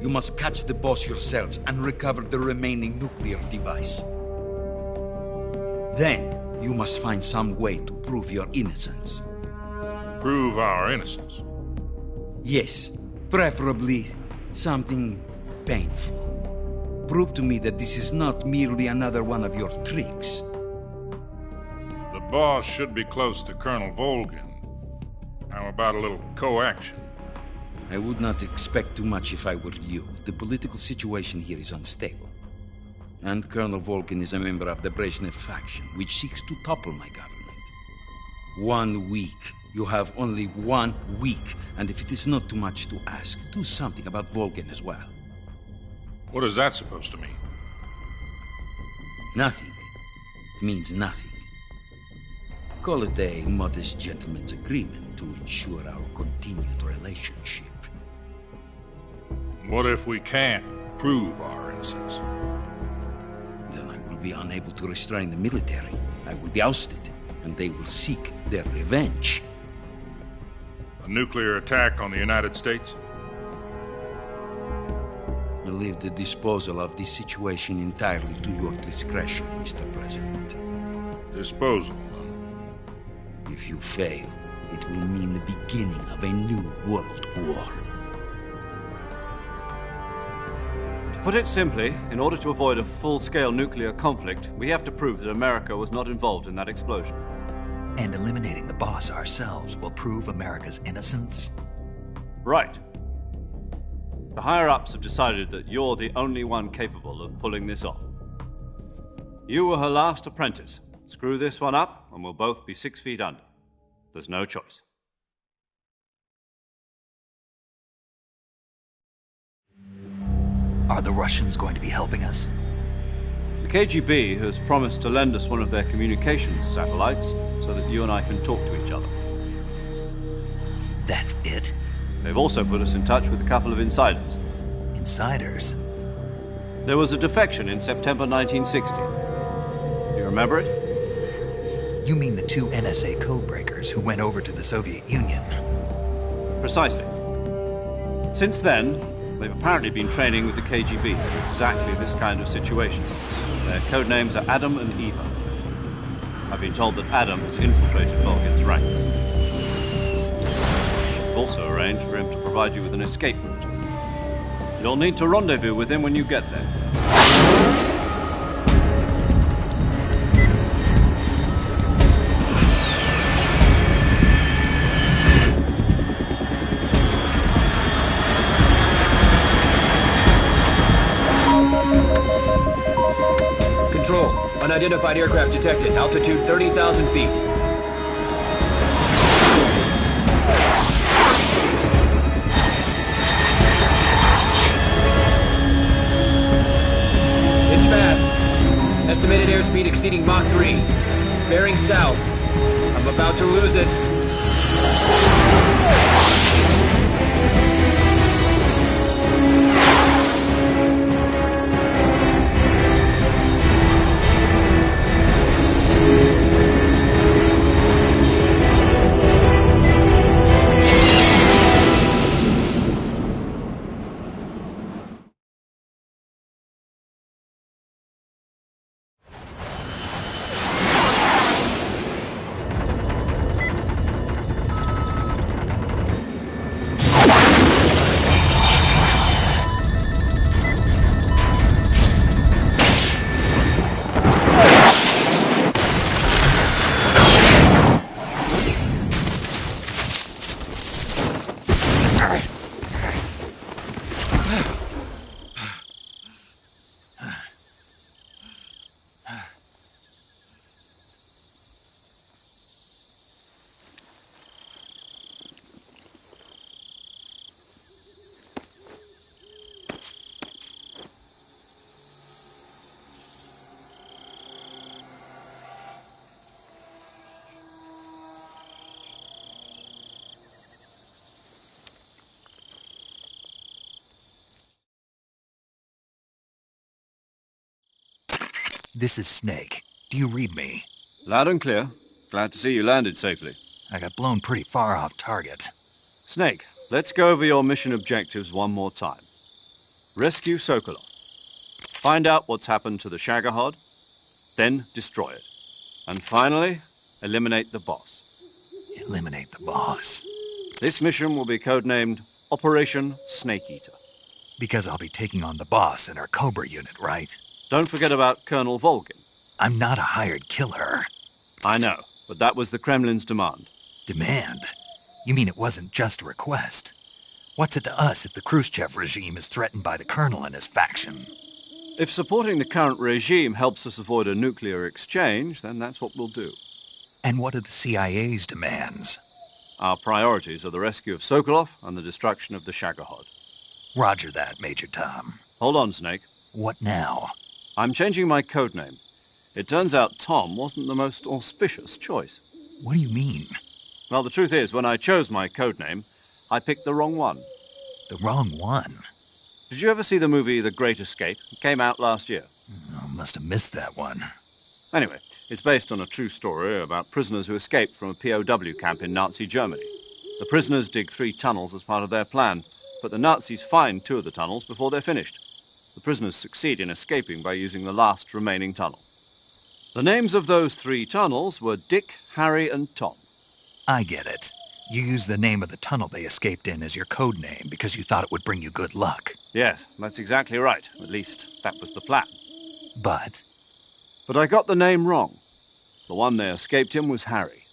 [SPEAKER 11] You must catch the boss yourselves and recover the remaining nuclear device. Then, you must find some way to prove your innocence.
[SPEAKER 12] Prove our innocence?
[SPEAKER 11] Yes, preferably something painful. Prove to me that this is not merely another one of your tricks.
[SPEAKER 12] The boss should be close to Colonel Volgin. How about a little coaction?
[SPEAKER 11] I would not expect too much if I were you. The political situation here is unstable. And Colonel Volgin is a member of the Brezhnev faction, which seeks to topple my government. 1 week. You have only 1 week. And if it is not too much to ask, do something about Volgin as well.
[SPEAKER 12] What is that supposed to mean?
[SPEAKER 11] Nothing. It means nothing. Call it a modest gentleman's agreement to ensure our continued relationship.
[SPEAKER 12] What if we can't prove our innocence?
[SPEAKER 11] Then I will be unable to restrain the military. I will be ousted, and they will seek their revenge.
[SPEAKER 12] A nuclear attack on the United States?
[SPEAKER 11] I leave the disposal of this situation entirely to your discretion, Mr. President.
[SPEAKER 12] Disposal?
[SPEAKER 11] If you fail, it will mean the beginning of a new world war.
[SPEAKER 3] To put it simply, in order to avoid a full-scale nuclear conflict, we have to prove that America was not involved in that explosion.
[SPEAKER 1] And eliminating the boss ourselves will prove America's innocence?
[SPEAKER 3] Right. The higher-ups have decided that you're the only one capable of pulling this off. You were her last apprentice. Screw this one up, and we'll both be 6 feet under. There's no choice.
[SPEAKER 1] Are the Russians going to be helping us?
[SPEAKER 3] The KGB has promised to lend us one of their communications satellites so that you and I can talk to each other.
[SPEAKER 1] That's it?
[SPEAKER 3] They've also put us in touch with a couple of insiders.
[SPEAKER 1] Insiders?
[SPEAKER 3] There was a defection in September 1960. Do you remember it?
[SPEAKER 1] You mean the 2 NSA codebreakers who went over to the Soviet Union?
[SPEAKER 3] Precisely. Since then, they've apparently been training with the KGB for exactly this kind of situation. Their code names are Adam and Eva. I've been told that Adam has infiltrated Volgin's ranks. I've also arranged for him to provide you with an escape route. You'll need to rendezvous with him when you get there.
[SPEAKER 13] Control. Unidentified aircraft detected. Altitude 30,000 feet. It's fast. Estimated airspeed exceeding Mach 3. Bearing south. I'm about to lose it.
[SPEAKER 1] This is Snake. Do you read me?
[SPEAKER 3] Loud and clear. Glad to see you landed safely.
[SPEAKER 1] I got blown pretty far off target.
[SPEAKER 3] Snake, let's go over your mission objectives one more time. Rescue Sokolov. Find out what's happened to the Shagohod, then destroy it. And finally, eliminate the boss.
[SPEAKER 1] Eliminate the boss.
[SPEAKER 3] This mission will be codenamed Operation Snake Eater.
[SPEAKER 1] Because I'll be taking on the boss in our Cobra unit, right?
[SPEAKER 3] Don't forget about Colonel Volgin.
[SPEAKER 1] I'm not a hired killer.
[SPEAKER 3] I know, but that was the Kremlin's demand.
[SPEAKER 1] Demand? You mean it wasn't just a request? What's it to us if the Khrushchev regime is threatened by the Colonel and his faction?
[SPEAKER 3] If supporting the current regime helps us avoid a nuclear exchange, then that's what we'll do.
[SPEAKER 1] And what are the CIA's demands?
[SPEAKER 3] Our priorities are the rescue of Sokolov and the destruction of the Shagohod.
[SPEAKER 1] Roger that, Major Tom.
[SPEAKER 3] Hold on, Snake.
[SPEAKER 1] What now?
[SPEAKER 3] I'm changing my codename. It turns out Tom wasn't the most auspicious choice.
[SPEAKER 1] What do you mean?
[SPEAKER 3] Well, the truth is, when I chose my codename, I picked the wrong one.
[SPEAKER 1] The wrong one?
[SPEAKER 3] Did you ever see the movie The Great Escape? It came out last year.
[SPEAKER 1] Oh, must have missed that one.
[SPEAKER 3] Anyway, it's based on a true story about prisoners who escaped from a POW camp in Nazi Germany. The prisoners dig 3 tunnels as part of their plan, but the Nazis find 2 of the tunnels before they're finished. The prisoners succeed in escaping by using the last remaining tunnel. The names of those 3 tunnels were Dick, Harry, and Tom.
[SPEAKER 1] I get it. You used the name of the tunnel they escaped in as your code name because you thought it would bring you good luck.
[SPEAKER 3] Yes, that's exactly right. At least, that was the plan.
[SPEAKER 1] But
[SPEAKER 3] I got the name wrong. The one they escaped in was Harry.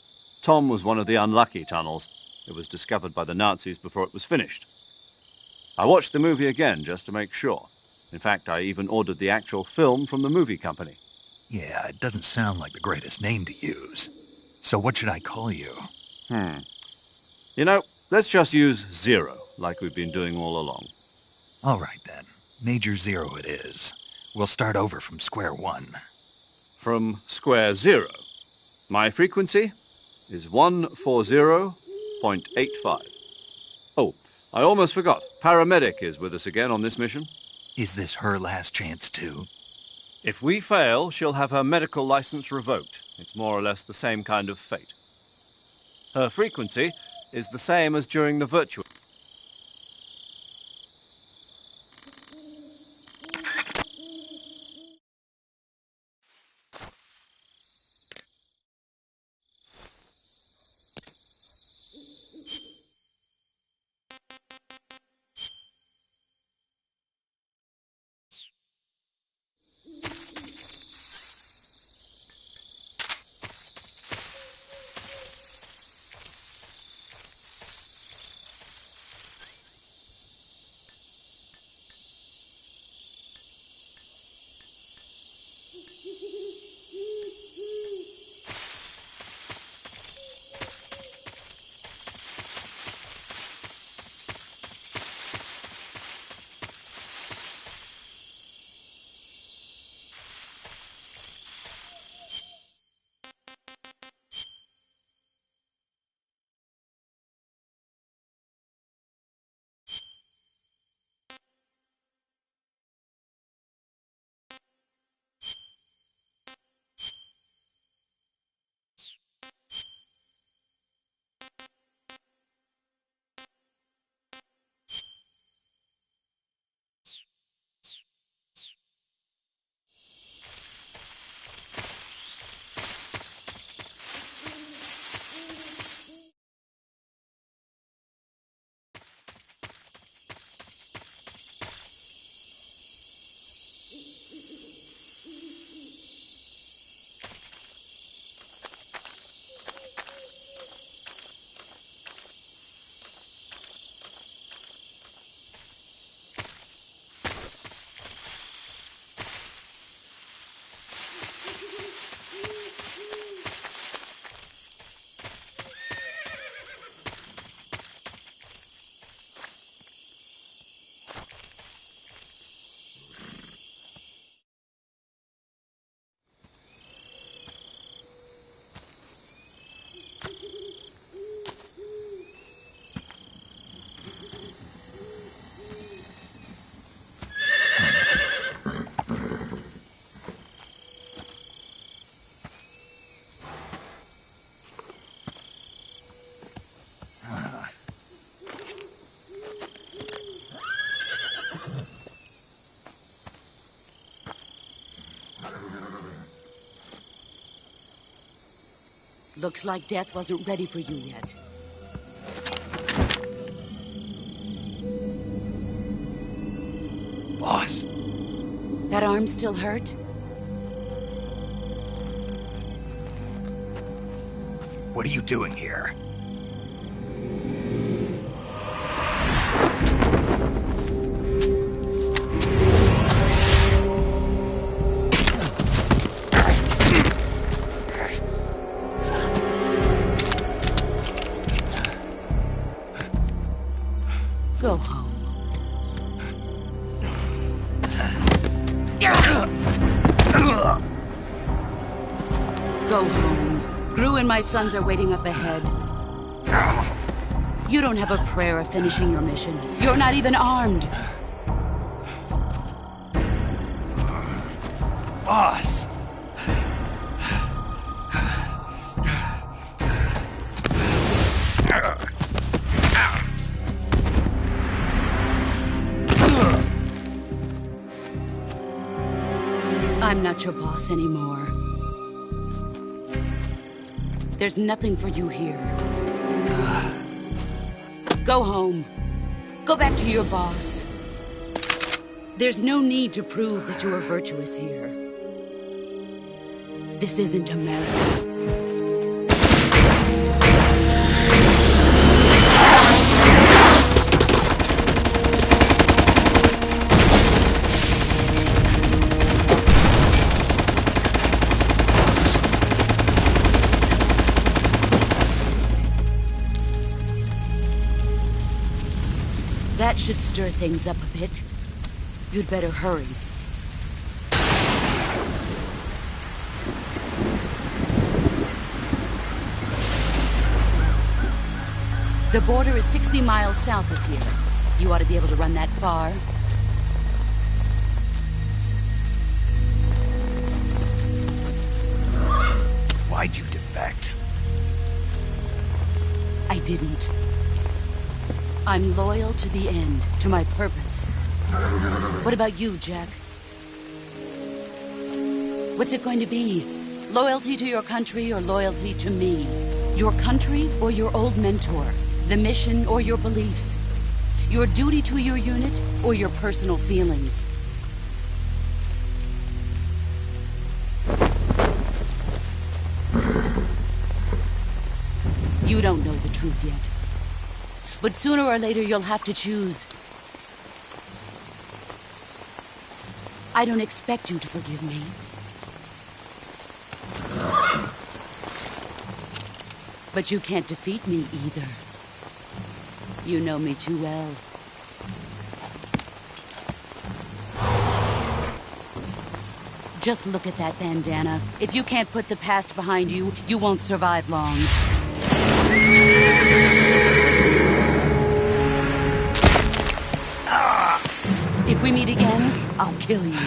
[SPEAKER 3] Tom was one of the unlucky tunnels. It was discovered by the Nazis before it was finished. I watched the movie again just to make sure. In fact, I even ordered the actual film from the movie company.
[SPEAKER 1] yeah, it doesn't sound like the greatest name to use. So what should I call you?
[SPEAKER 3] You know, let's just use Zero, like we've been doing all along.
[SPEAKER 1] All right, then. Major Zero it is. We'll start over from square one.
[SPEAKER 3] From square 0. My frequency is 140.85. Oh, I almost forgot. Paramedic is with us again on this mission.
[SPEAKER 1] Is this her last chance, too?
[SPEAKER 3] If we fail, she'll have her medical license revoked. It's more or less the same kind of fate. Her frequency is the same as during the virtual.
[SPEAKER 5] Looks like death wasn't ready for you yet.
[SPEAKER 1] Boss.
[SPEAKER 5] That arm still hurt?
[SPEAKER 1] What are you doing here?
[SPEAKER 5] Go home. Go home. Gru and my sons are waiting up ahead. You don't have a prayer of finishing your mission. You're not even armed.
[SPEAKER 1] Boss!
[SPEAKER 5] I'm not your boss anymore. There's nothing for you here. Go home. Go back to your boss. There's no need to prove that you are virtuous here. This isn't America. That should stir things up a bit. You'd better hurry. The border is 60 miles south of here. You ought to be able to run that far.
[SPEAKER 1] Why'd you defect?
[SPEAKER 5] I didn't. I'm loyal to the end, to my purpose. What about you, Jack? What's it going to be? Loyalty to your country or loyalty to me? Your country or your old mentor? The mission or your beliefs? Your duty to your unit or your personal feelings? You don't know the truth yet. But sooner or later, you'll have to choose. I don't expect you to forgive me. But you can't defeat me either. You know me too well. Just look at that bandana. If you can't put the past behind you, you won't survive long. If we meet again, I'll kill you.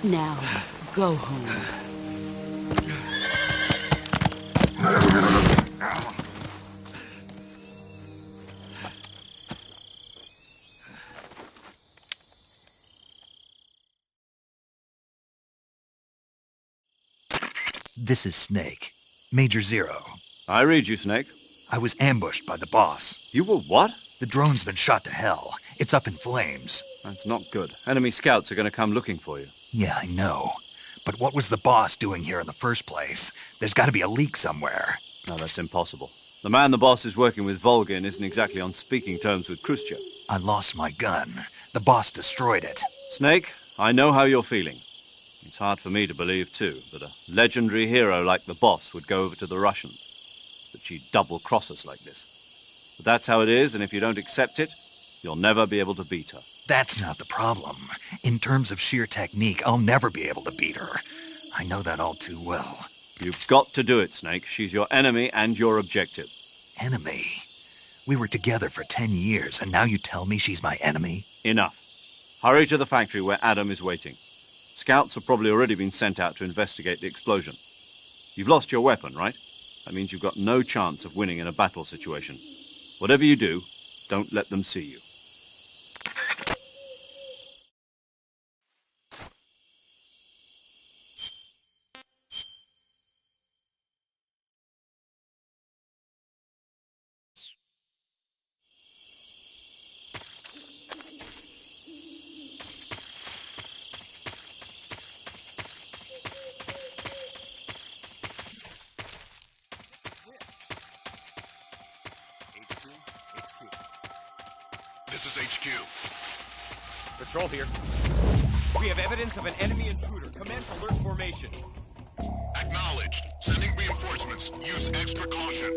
[SPEAKER 5] Now, go home.
[SPEAKER 1] This is Snake. Major Zero.
[SPEAKER 3] I read you, Snake.
[SPEAKER 1] I was ambushed by the boss.
[SPEAKER 3] You were what?
[SPEAKER 1] The drone's been shot to hell. It's up in flames.
[SPEAKER 3] That's not good. Enemy scouts are going to come looking for you.
[SPEAKER 1] Yeah, I know. But what was the boss doing here in the first place? There's got to be a leak somewhere.
[SPEAKER 3] No, that's impossible. The man the boss is working with, Volgin, isn't exactly on speaking terms with Khrushchev.
[SPEAKER 1] I lost my gun. The boss destroyed it.
[SPEAKER 3] Snake, I know how you're feeling. It's hard for me to believe, too, that a legendary hero like the boss would go over to the Russians. That she'd double-cross us like this. But that's how it is, and if you don't accept it, you'll never be able to beat her.
[SPEAKER 1] That's not the problem. In terms of sheer technique, I'll never be able to beat her. I know that all too well.
[SPEAKER 3] You've got to do it, Snake. She's your enemy and your objective.
[SPEAKER 1] Enemy? We were together for 10 years, and now you tell me she's my enemy?
[SPEAKER 3] Enough. Hurry to the factory where Adam is waiting. Scouts have probably already been sent out to investigate the explosion. You've lost your weapon, right? That means you've got no chance of winning in a battle situation. Whatever you do, don't let them see you.
[SPEAKER 14] This is HQ.
[SPEAKER 13] Patrol here. We have evidence of an enemy intruder. Commence alert formation.
[SPEAKER 14] Acknowledged. Sending reinforcements. Use extra caution.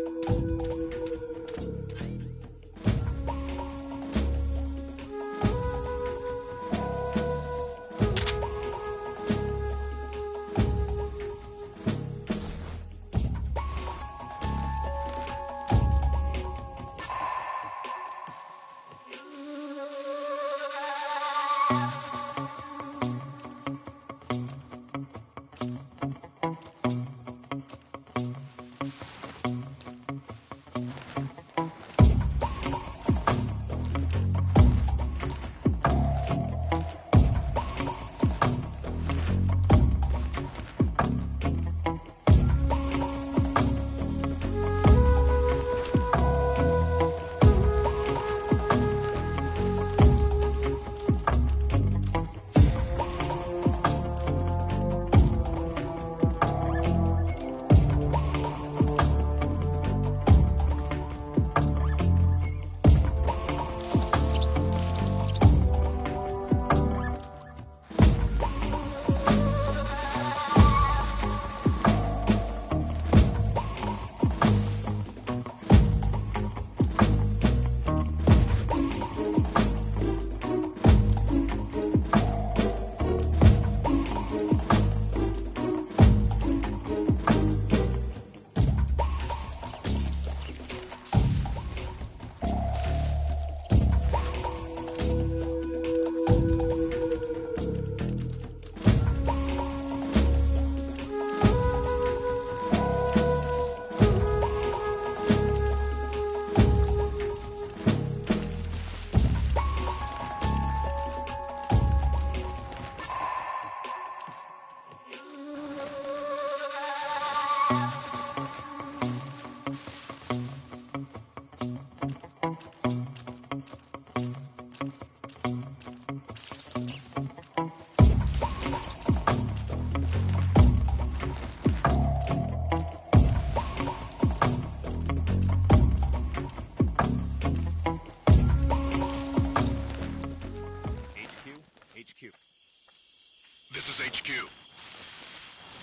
[SPEAKER 14] This is HQ.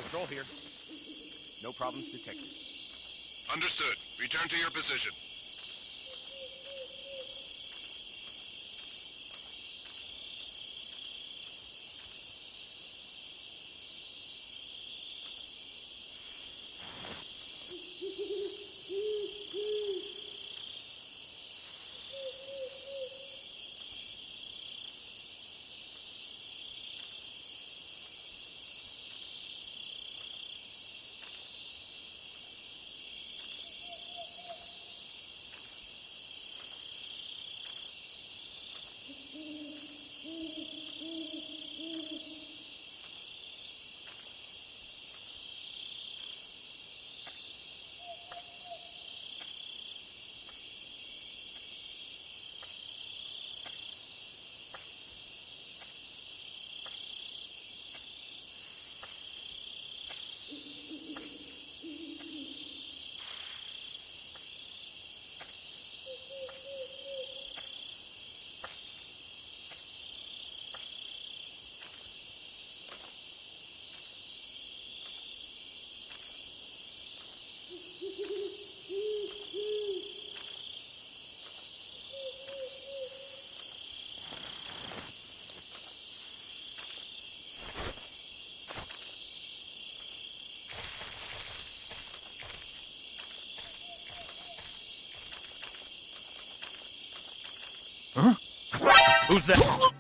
[SPEAKER 13] Patrol here. No problems detected.
[SPEAKER 14] Understood. Return to your position.
[SPEAKER 6] Huh? Who's that?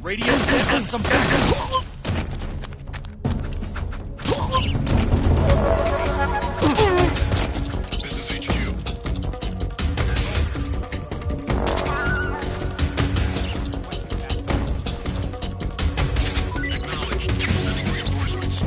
[SPEAKER 6] Radio gives us some backup.
[SPEAKER 14] This is HQ. Acknowledged. Sending reinforcements.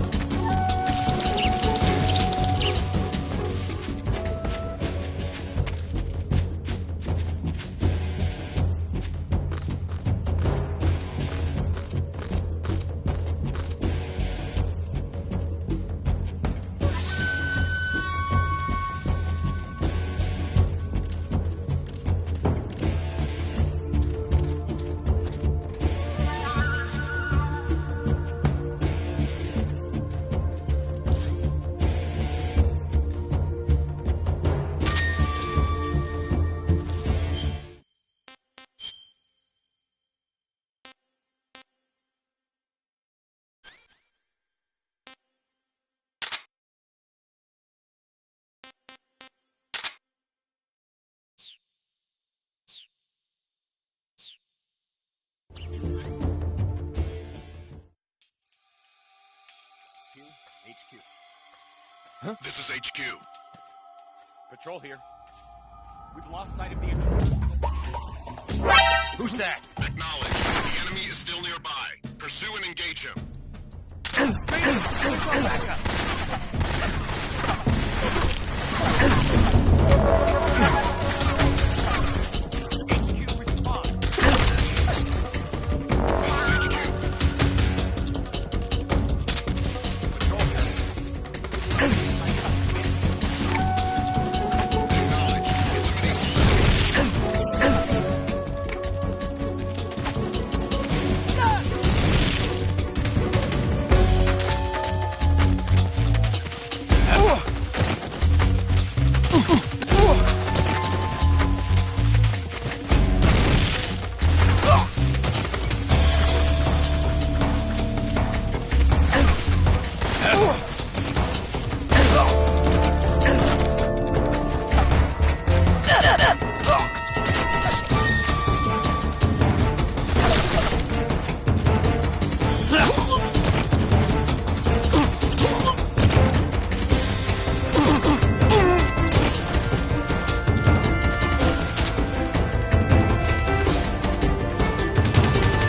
[SPEAKER 14] This is HQ.
[SPEAKER 6] Patrol here. We've lost sight of the intruder.
[SPEAKER 13] Who's that?
[SPEAKER 14] Acknowledge. The enemy is still nearby. Pursue and engage him.
[SPEAKER 6] Back up. HQ, respond.
[SPEAKER 14] This is HQ.
[SPEAKER 6] Patrol here.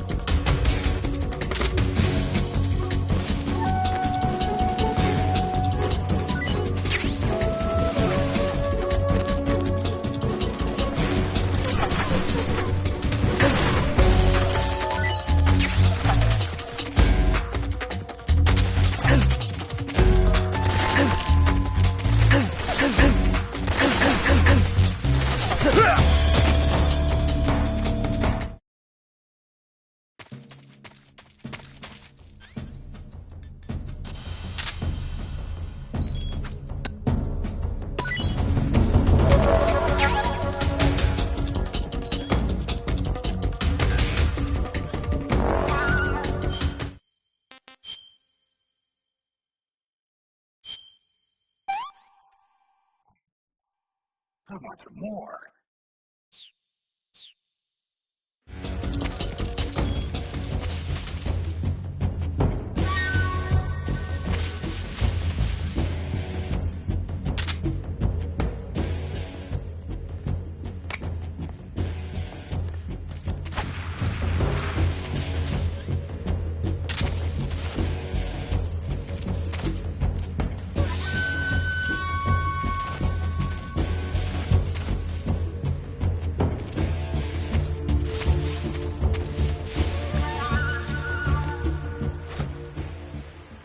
[SPEAKER 14] Acknowledge. Eliminate all
[SPEAKER 7] I want some more.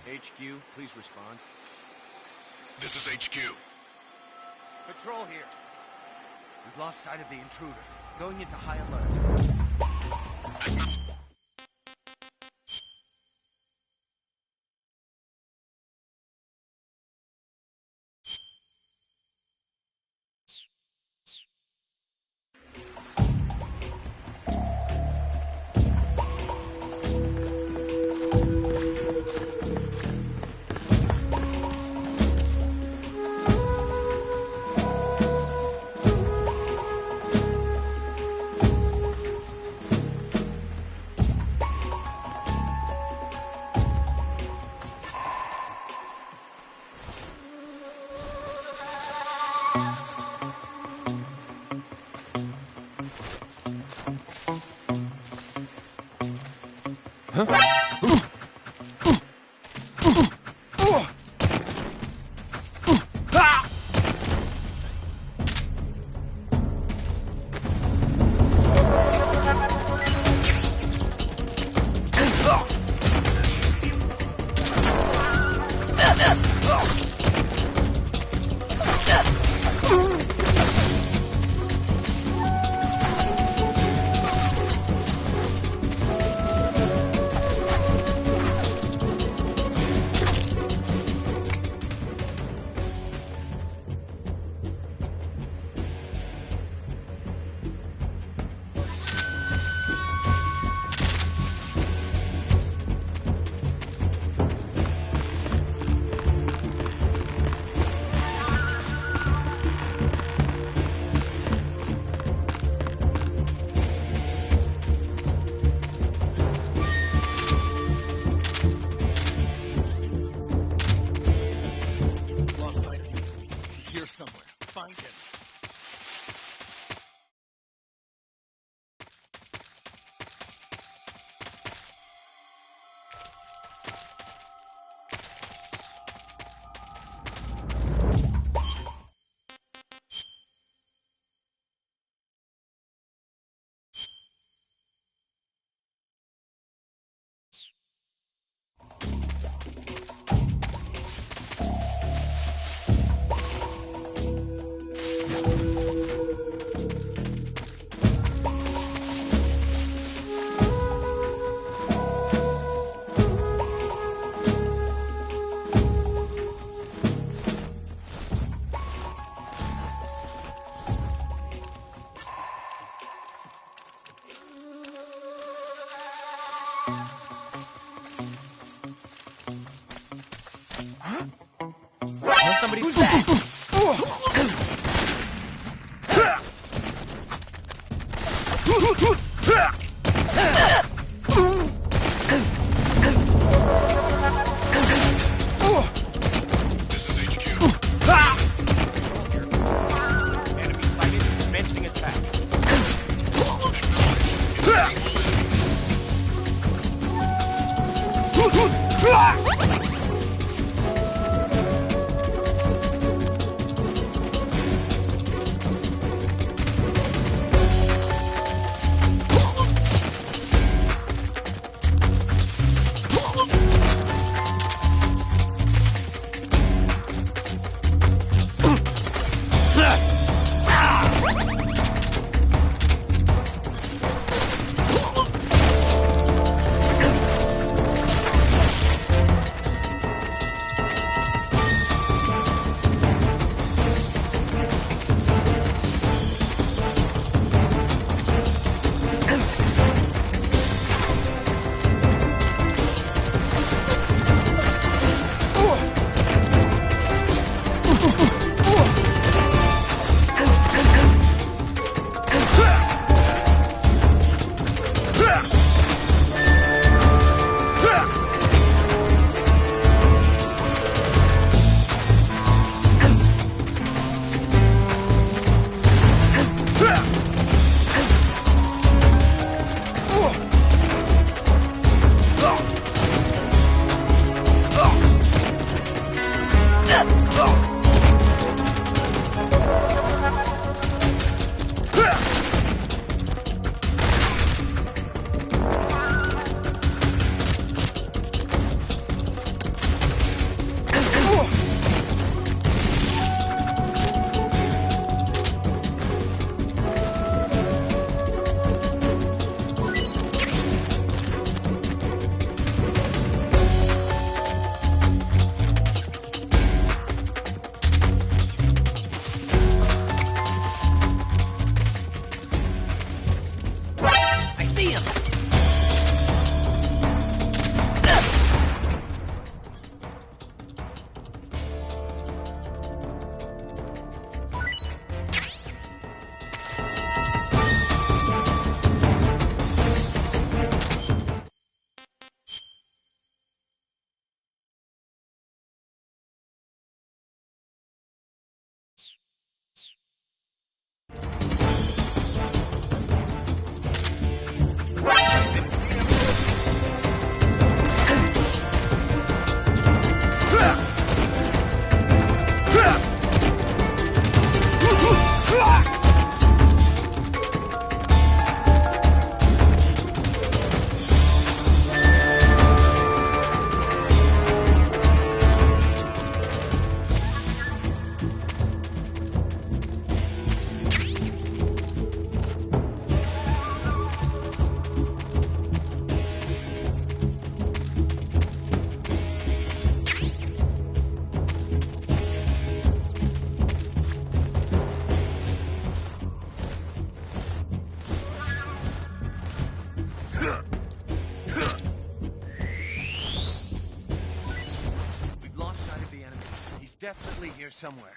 [SPEAKER 13] HQ, please respond.
[SPEAKER 14] This is HQ.
[SPEAKER 6] Patrol here.
[SPEAKER 8] We've lost sight of the intruder. Going into high alert. Somebody's back!
[SPEAKER 14] This is HQ.
[SPEAKER 8] Enemy sighted. Commencing attack. Definitely here somewhere.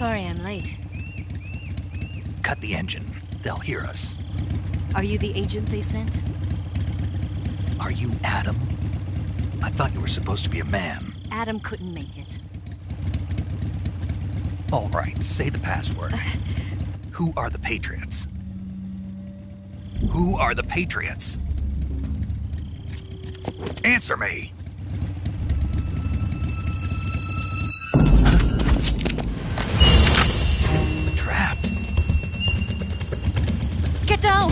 [SPEAKER 15] Sorry I'm late.
[SPEAKER 1] Cut the engine. They'll hear us.
[SPEAKER 15] Are you the agent they sent?
[SPEAKER 1] Are you Adam? I thought you were supposed to be a man.
[SPEAKER 15] Adam couldn't make it.
[SPEAKER 1] All right, say the password. Who are the Patriots? Who are the Patriots? Answer me! We're trapped.
[SPEAKER 15] Get down!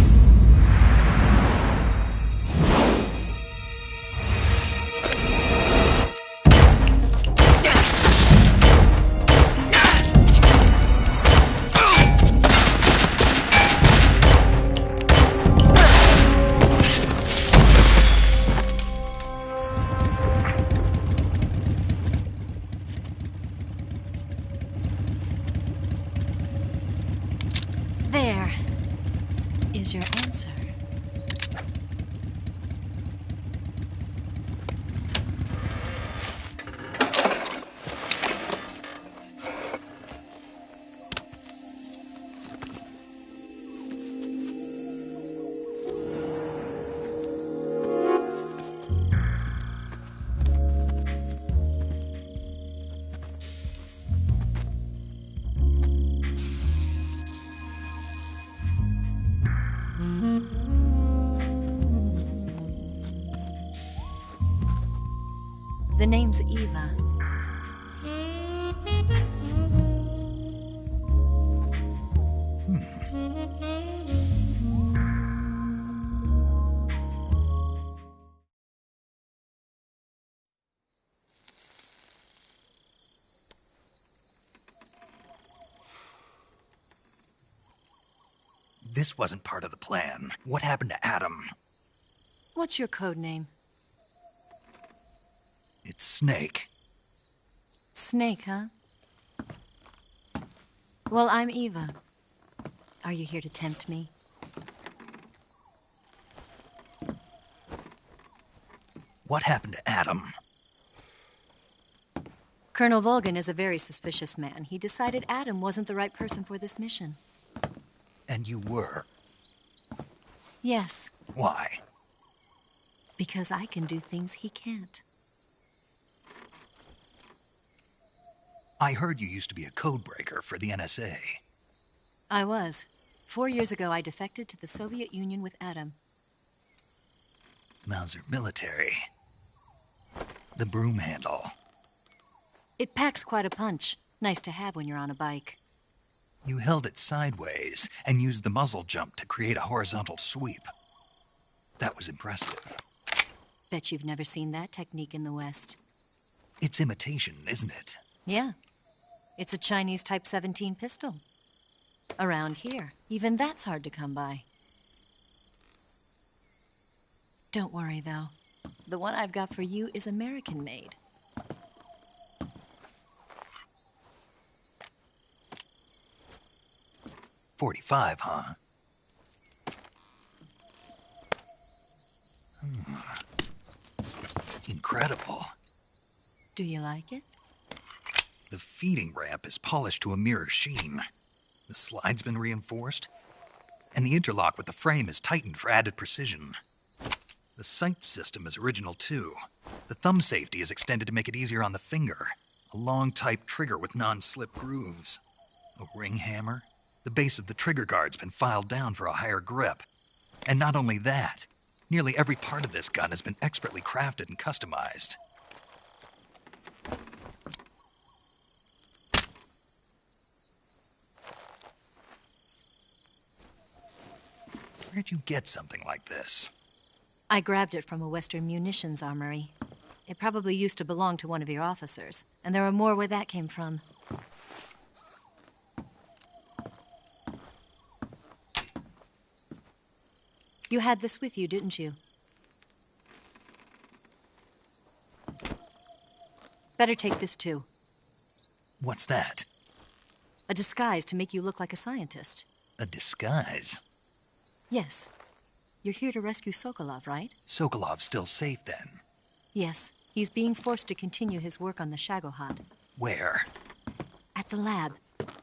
[SPEAKER 15] There is your answer. The name's Eva.
[SPEAKER 1] This wasn't part of the plan. What happened to Adam?
[SPEAKER 15] What's your code name?
[SPEAKER 1] It's Snake.
[SPEAKER 15] Snake, huh? Well, I'm Eva. Are you here to tempt me?
[SPEAKER 1] What happened to Adam?
[SPEAKER 15] Colonel Volgin is a very suspicious man. He decided Adam wasn't the right person for this mission.
[SPEAKER 1] And you were?
[SPEAKER 15] Yes.
[SPEAKER 1] Why?
[SPEAKER 15] Because I can do things he can't.
[SPEAKER 1] I heard you used to be a codebreaker for the NSA.
[SPEAKER 15] I was. 4 years ago, I defected to the Soviet Union with Adam.
[SPEAKER 1] Mauser military. The broom handle.
[SPEAKER 15] It packs quite a punch. Nice to have when you're on a bike.
[SPEAKER 1] You held it sideways and used the muzzle jump to create a horizontal sweep. That was impressive.
[SPEAKER 15] Bet you've never seen that technique in the West.
[SPEAKER 1] It's imitation, isn't it?
[SPEAKER 15] Yeah. It's a Chinese Type 17 pistol. Around here, even that's hard to come by. Don't worry, though. The one I've got for you is American-made.
[SPEAKER 1] .45, huh? Incredible.
[SPEAKER 15] Do you like it?
[SPEAKER 1] The feeding ramp is polished to a mirror sheen. The slide's been reinforced, and the interlock with the frame is tightened for added precision. The sight system is original too. The thumb safety is extended to make it easier on the finger. A long type trigger with non-slip grooves. A ring hammer. The base of the trigger guard's been filed down for a higher grip. And not only that, nearly every part of this gun has been expertly crafted and customized. Where'd you get something like this?
[SPEAKER 15] I grabbed it from a Western munitions armory. It probably used to belong to one of your officers, and there are more where that came from. You had this with you, didn't you? Better take this too.
[SPEAKER 1] What's that?
[SPEAKER 15] A disguise to make you look like a scientist.
[SPEAKER 1] A disguise?
[SPEAKER 15] Yes. You're here to rescue Sokolov, right?
[SPEAKER 1] Sokolov's still safe then?
[SPEAKER 15] Yes. He's being forced to continue his work on the Shagohod.
[SPEAKER 1] Where?
[SPEAKER 15] At the lab.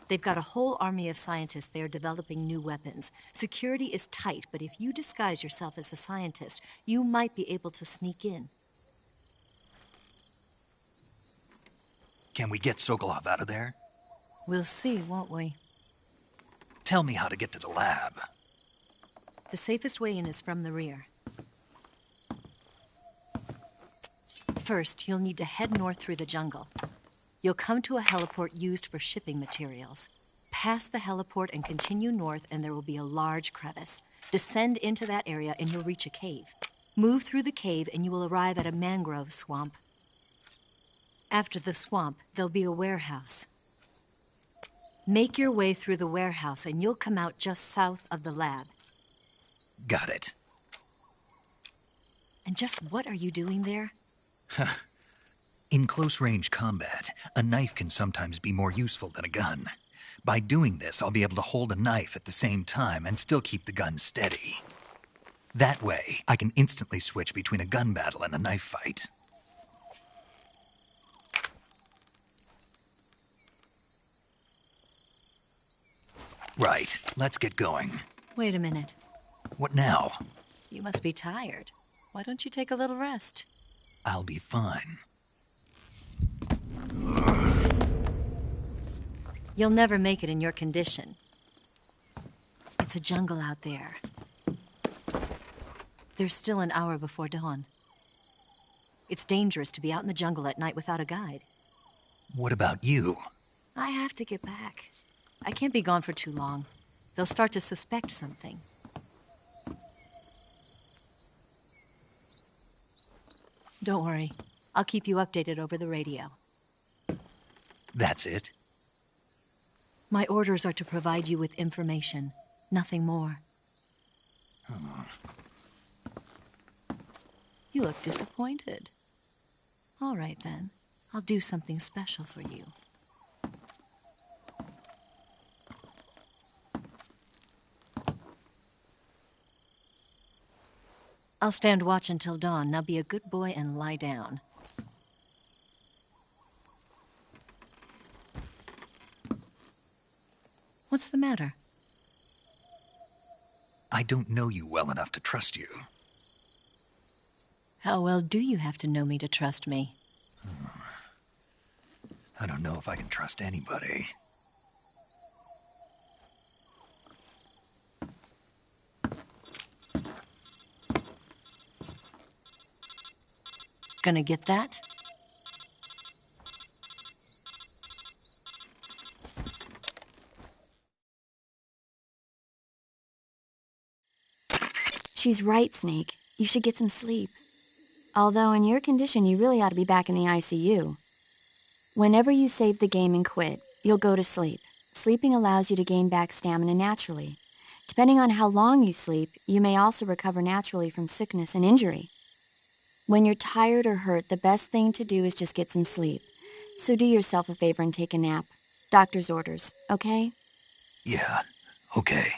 [SPEAKER 15] They've got a whole army of scientists there developing new weapons. Security is tight, but if you disguise yourself as a scientist, you might be able to sneak in.
[SPEAKER 1] Can we get Sokolov out of there?
[SPEAKER 15] We'll see, won't we?
[SPEAKER 1] Tell me how to get to the lab.
[SPEAKER 15] The safest way in is from the rear. First, you'll need to head north through the jungle. You'll come to a heliport used for shipping materials. Pass the heliport and continue north, and there will be a large crevice. Descend into that area, and you'll reach a cave. Move through the cave, and you will arrive at a mangrove swamp. After the swamp, there'll be a warehouse. Make your way through the warehouse, and you'll come out just south of the lab.
[SPEAKER 1] Got it.
[SPEAKER 15] And just what are you doing there?
[SPEAKER 1] In close-range combat, a knife can sometimes be more useful than a gun. By doing this, I'll be able to hold a knife at the same time and still keep the gun steady. That way, I can instantly switch between a gun battle and a knife fight. Right, let's get going.
[SPEAKER 15] Wait a minute.
[SPEAKER 1] What now?
[SPEAKER 15] You must be tired. Why don't you take a little rest?
[SPEAKER 1] I'll be fine.
[SPEAKER 15] You'll never make it in your condition. It's a jungle out there. There's still an hour before dawn. It's dangerous to be out in the jungle at night without a guide.
[SPEAKER 1] What about you?
[SPEAKER 15] I have to get back. I can't be gone for too long. They'll start to suspect something. Don't worry. I'll keep you updated over the radio.
[SPEAKER 1] That's it?
[SPEAKER 15] My orders are to provide you with information, nothing more.
[SPEAKER 1] Oh.
[SPEAKER 15] You look disappointed. All right, then. I'll do something special for you. I'll stand watch until dawn. Now be a good boy and lie down. What's the matter?
[SPEAKER 1] I don't know you well enough to trust you.
[SPEAKER 15] How well do you have to know me to trust me?
[SPEAKER 1] I don't know if I can trust anybody.
[SPEAKER 15] Gonna get that?
[SPEAKER 10] She's right, Snake. You should get some sleep. Although in your condition, you really ought to be back in the ICU. Whenever you save the game and quit, you'll go to sleep. Sleeping allows you to gain back stamina naturally. Depending on how long you sleep, you may also recover naturally from sickness and injury. When you're tired or hurt, the best thing to do is just get some sleep. So do yourself a favor and take a nap. Doctor's orders, okay?
[SPEAKER 1] Yeah, okay.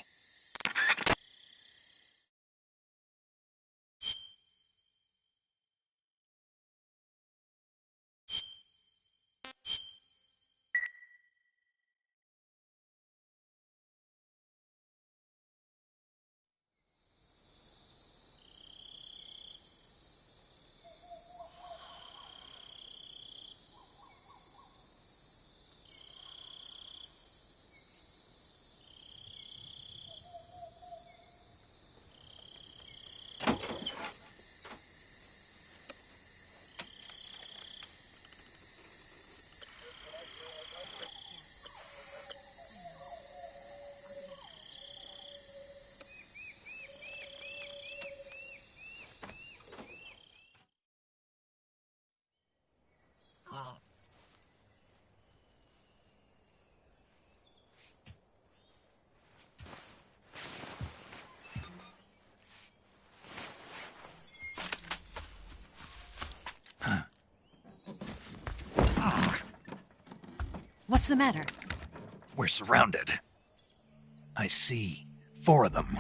[SPEAKER 15] What's the matter?
[SPEAKER 1] We're surrounded. I see 4 of them.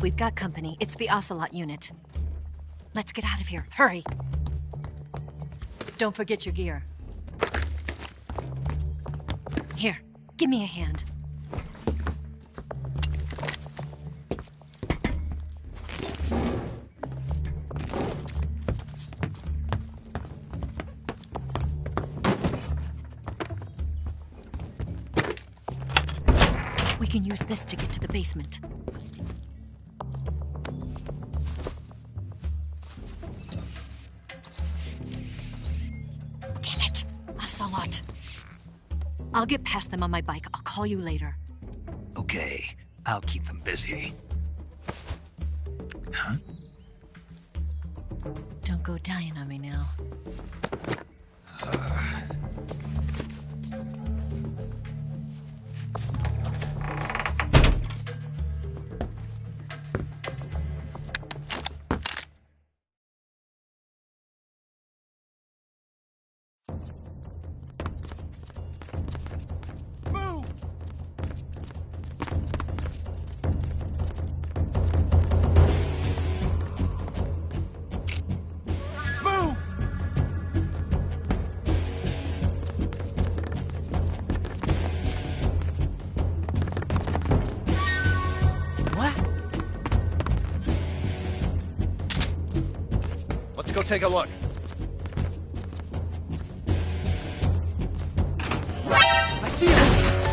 [SPEAKER 15] We've got company. It's the Ocelot unit. Let's get out of here. Hurry. Don't forget your gear. Here, give me a hand. We can use this to get to the basement. Damn it! Ocelot. I'll get past them on my bike. I'll call you later.
[SPEAKER 1] Okay, I'll keep them busy. Huh?
[SPEAKER 15] Don't go dying on me now.
[SPEAKER 8] Go take a look. I see him! Ah!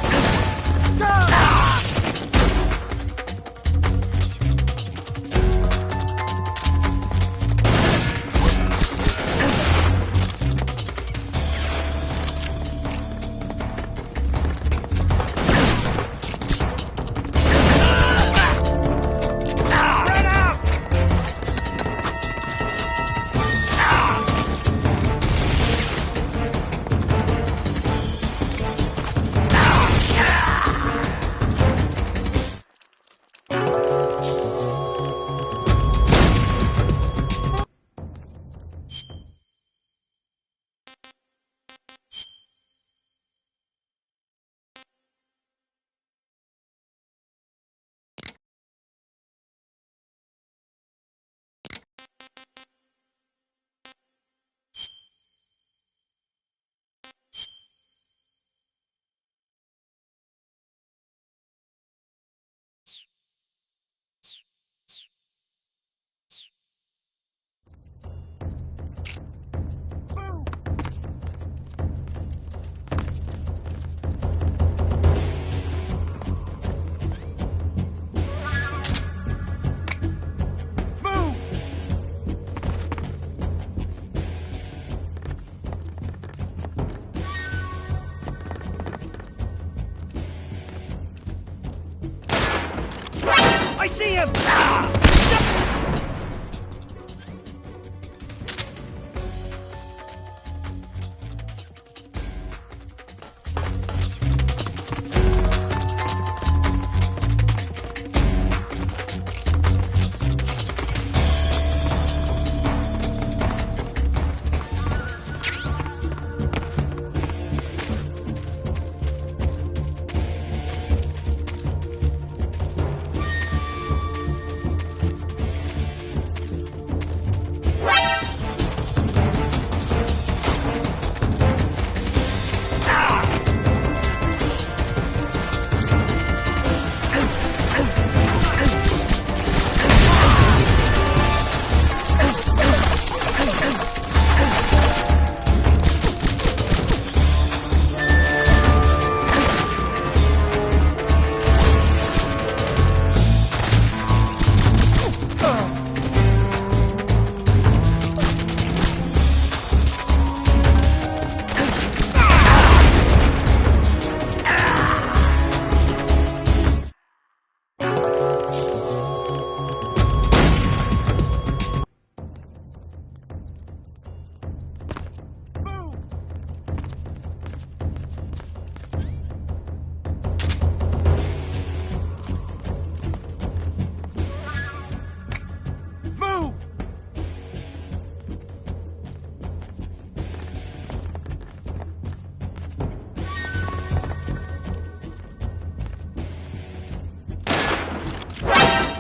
[SPEAKER 8] I see him! Ah!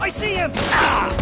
[SPEAKER 8] I see him! Ah!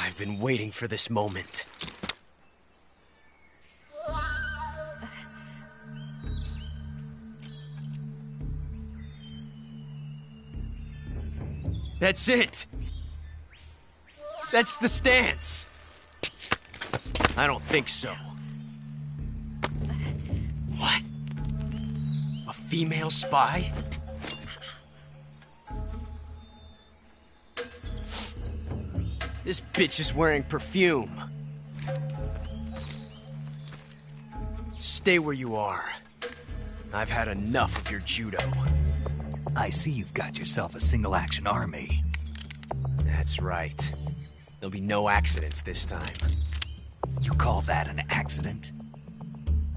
[SPEAKER 13] I've been waiting for this moment. That's it! That's the stance! I don't think so. What? A female spy? This bitch is wearing perfume. Stay where you are. I've had enough of your judo.
[SPEAKER 1] I see you've got yourself a single-action army.
[SPEAKER 13] That's right. There'll be no accidents this time.
[SPEAKER 1] You call that an accident?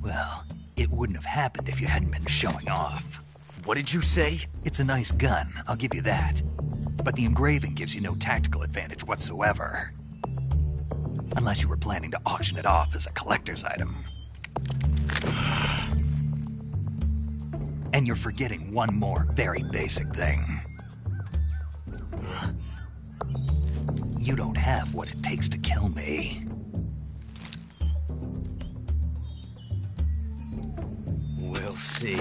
[SPEAKER 1] Well, it wouldn't have happened if you hadn't been showing off.
[SPEAKER 13] What did you say?
[SPEAKER 1] It's a nice gun, I'll give you that. But the engraving gives you no tactical advantage whatsoever. Unless you were planning to auction it off as a collector's item. And you're forgetting one more very basic thing. You don't have what it takes to kill me.
[SPEAKER 13] We'll see.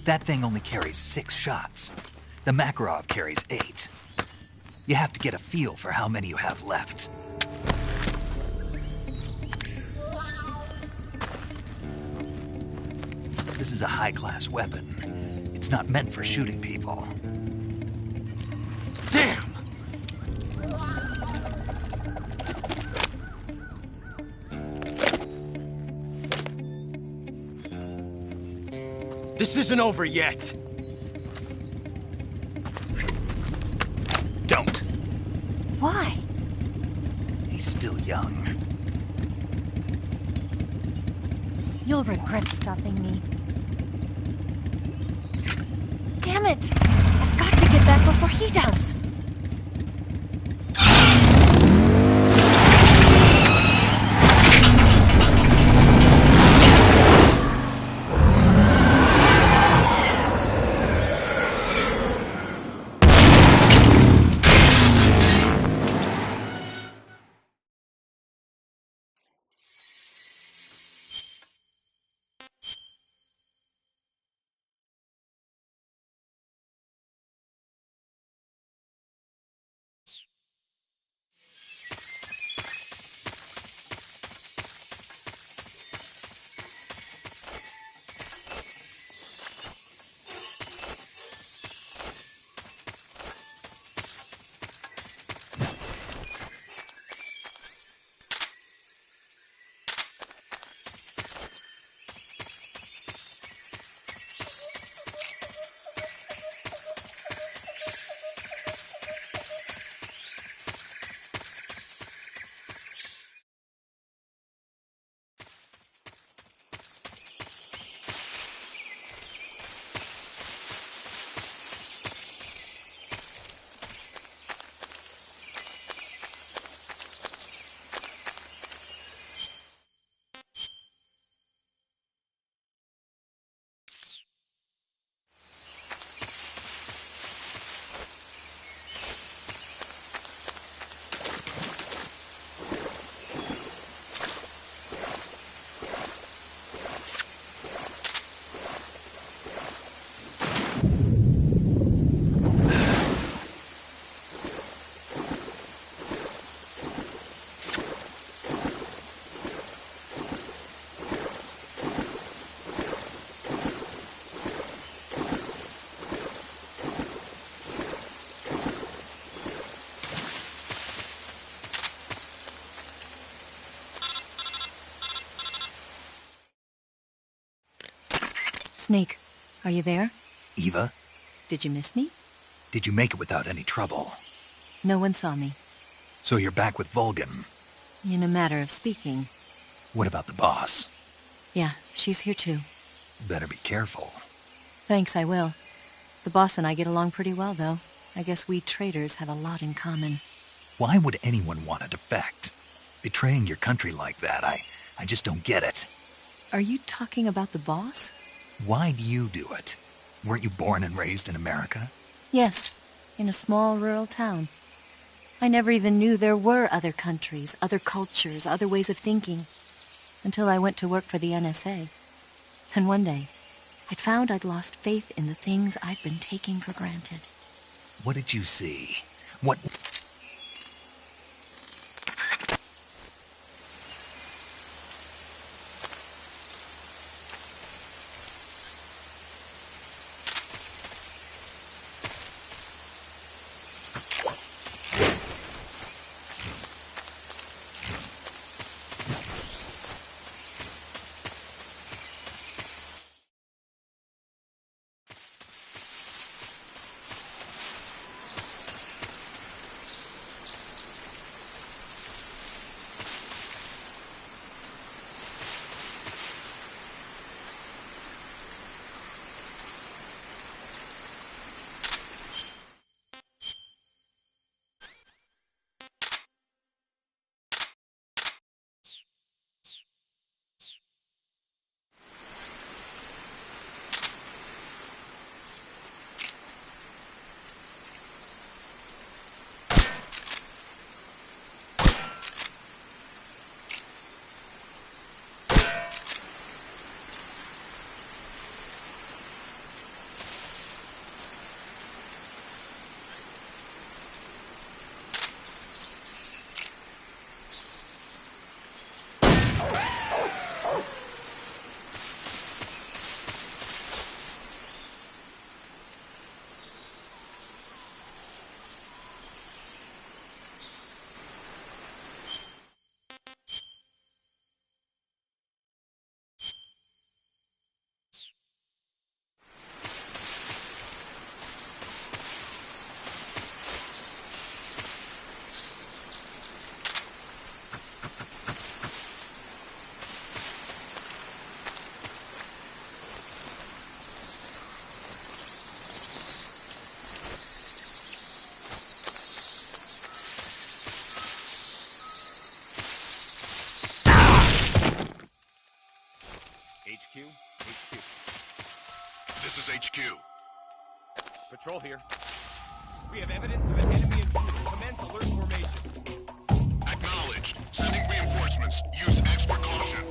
[SPEAKER 1] That thing only carries 6 shots. The Makarov carries 8. You have to get a feel for how many you have left. This is a high-class weapon. It's not meant for shooting people.
[SPEAKER 13] Damn! This isn't over yet.
[SPEAKER 1] Don't.
[SPEAKER 15] Why?
[SPEAKER 1] He's still young.
[SPEAKER 15] You'll regret stopping me. Damn it! I've got to get back before he does. Snake, are you there?
[SPEAKER 1] Eva?
[SPEAKER 15] Did you miss me?
[SPEAKER 1] Did you make it without any trouble?
[SPEAKER 15] No one saw me.
[SPEAKER 1] So you're back with Vulcan?
[SPEAKER 15] In a matter of speaking.
[SPEAKER 1] What about the boss?
[SPEAKER 15] Yeah, she's here too.
[SPEAKER 1] Better be careful.
[SPEAKER 15] Thanks, I will. The boss and I get along pretty well, though. I guess we traitors have a lot in common.
[SPEAKER 1] Why would anyone want to defect? Betraying your country like that, I just don't get it.
[SPEAKER 15] Are you talking about the boss?
[SPEAKER 1] Why do you do it? Weren't you born and raised in America?
[SPEAKER 15] Yes, in a small rural town. I never even knew there were other countries, other cultures, other ways of thinking, until I went to work for the NSA. And one day, I'd found I'd lost faith in the things I'd been taking for granted.
[SPEAKER 1] What did you see? What...
[SPEAKER 8] HQ? HQ.
[SPEAKER 14] This is HQ.
[SPEAKER 8] Patrol here. We have evidence of an enemy intruder. Commence alert formation.
[SPEAKER 14] Acknowledged. Sending reinforcements. Use extra caution.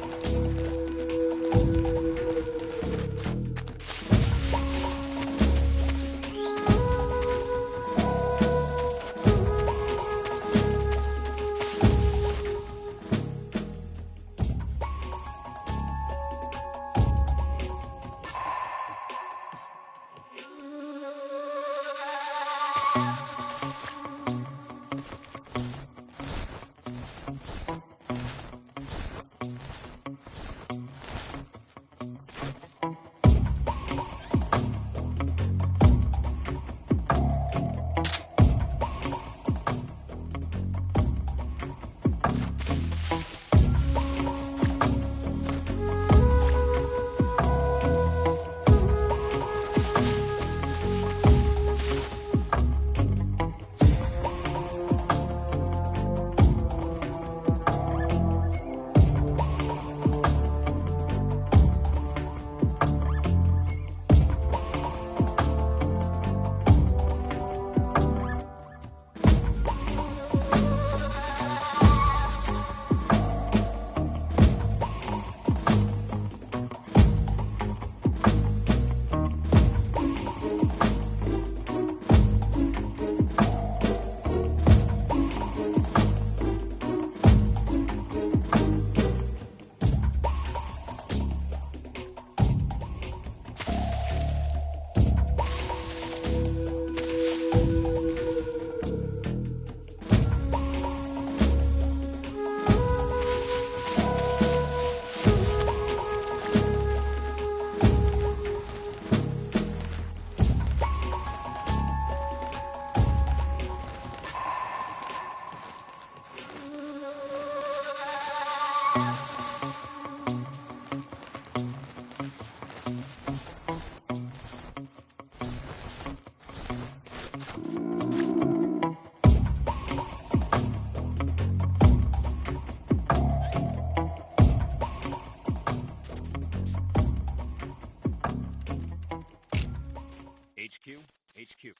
[SPEAKER 8] HQ, HQ.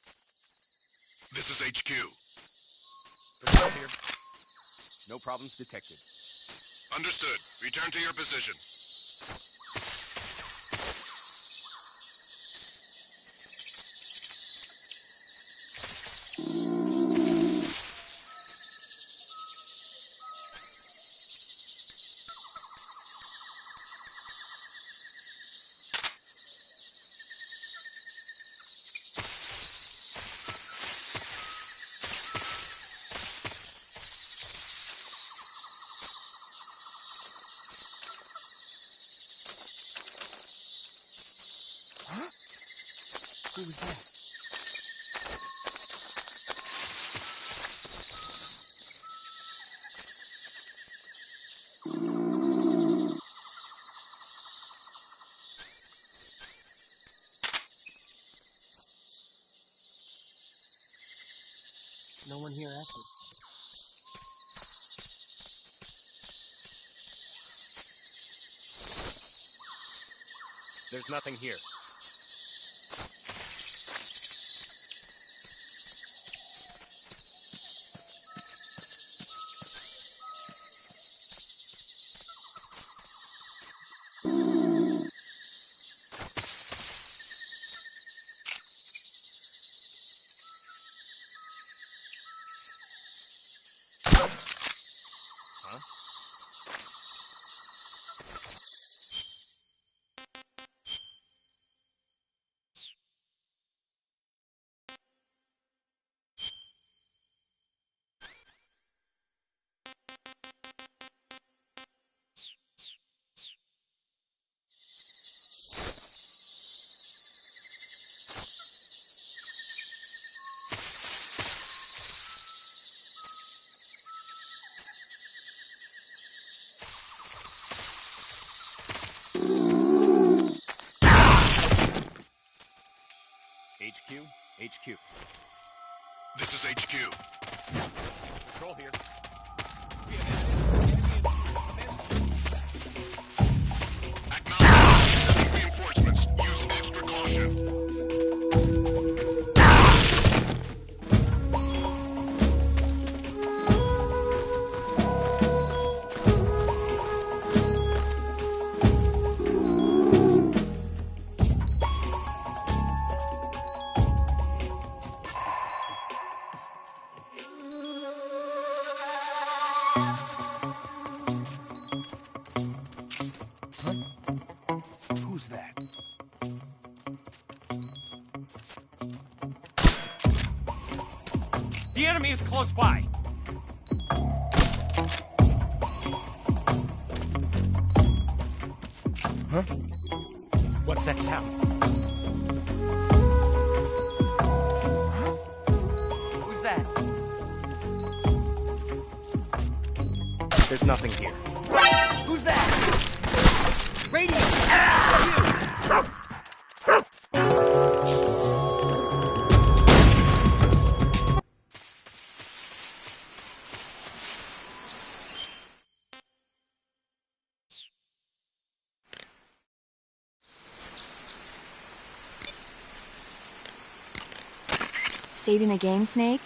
[SPEAKER 14] This is HQ.
[SPEAKER 8] Patrol here. No problems detected.
[SPEAKER 14] Understood. Return to your position.
[SPEAKER 8] Who was that?
[SPEAKER 13] No one here active.
[SPEAKER 8] There's nothing here. Huh? HQ, HQ.
[SPEAKER 14] This is HQ.
[SPEAKER 8] Patrol here.
[SPEAKER 14] Acknowledge. Sending reinforcements. Use extra caution.
[SPEAKER 7] Who's that?
[SPEAKER 8] The enemy is close by.
[SPEAKER 7] Huh?
[SPEAKER 8] What's that sound?
[SPEAKER 13] Who's that?
[SPEAKER 8] There's nothing here.
[SPEAKER 13] Who's that? Radio!
[SPEAKER 10] Saving the game, Snake?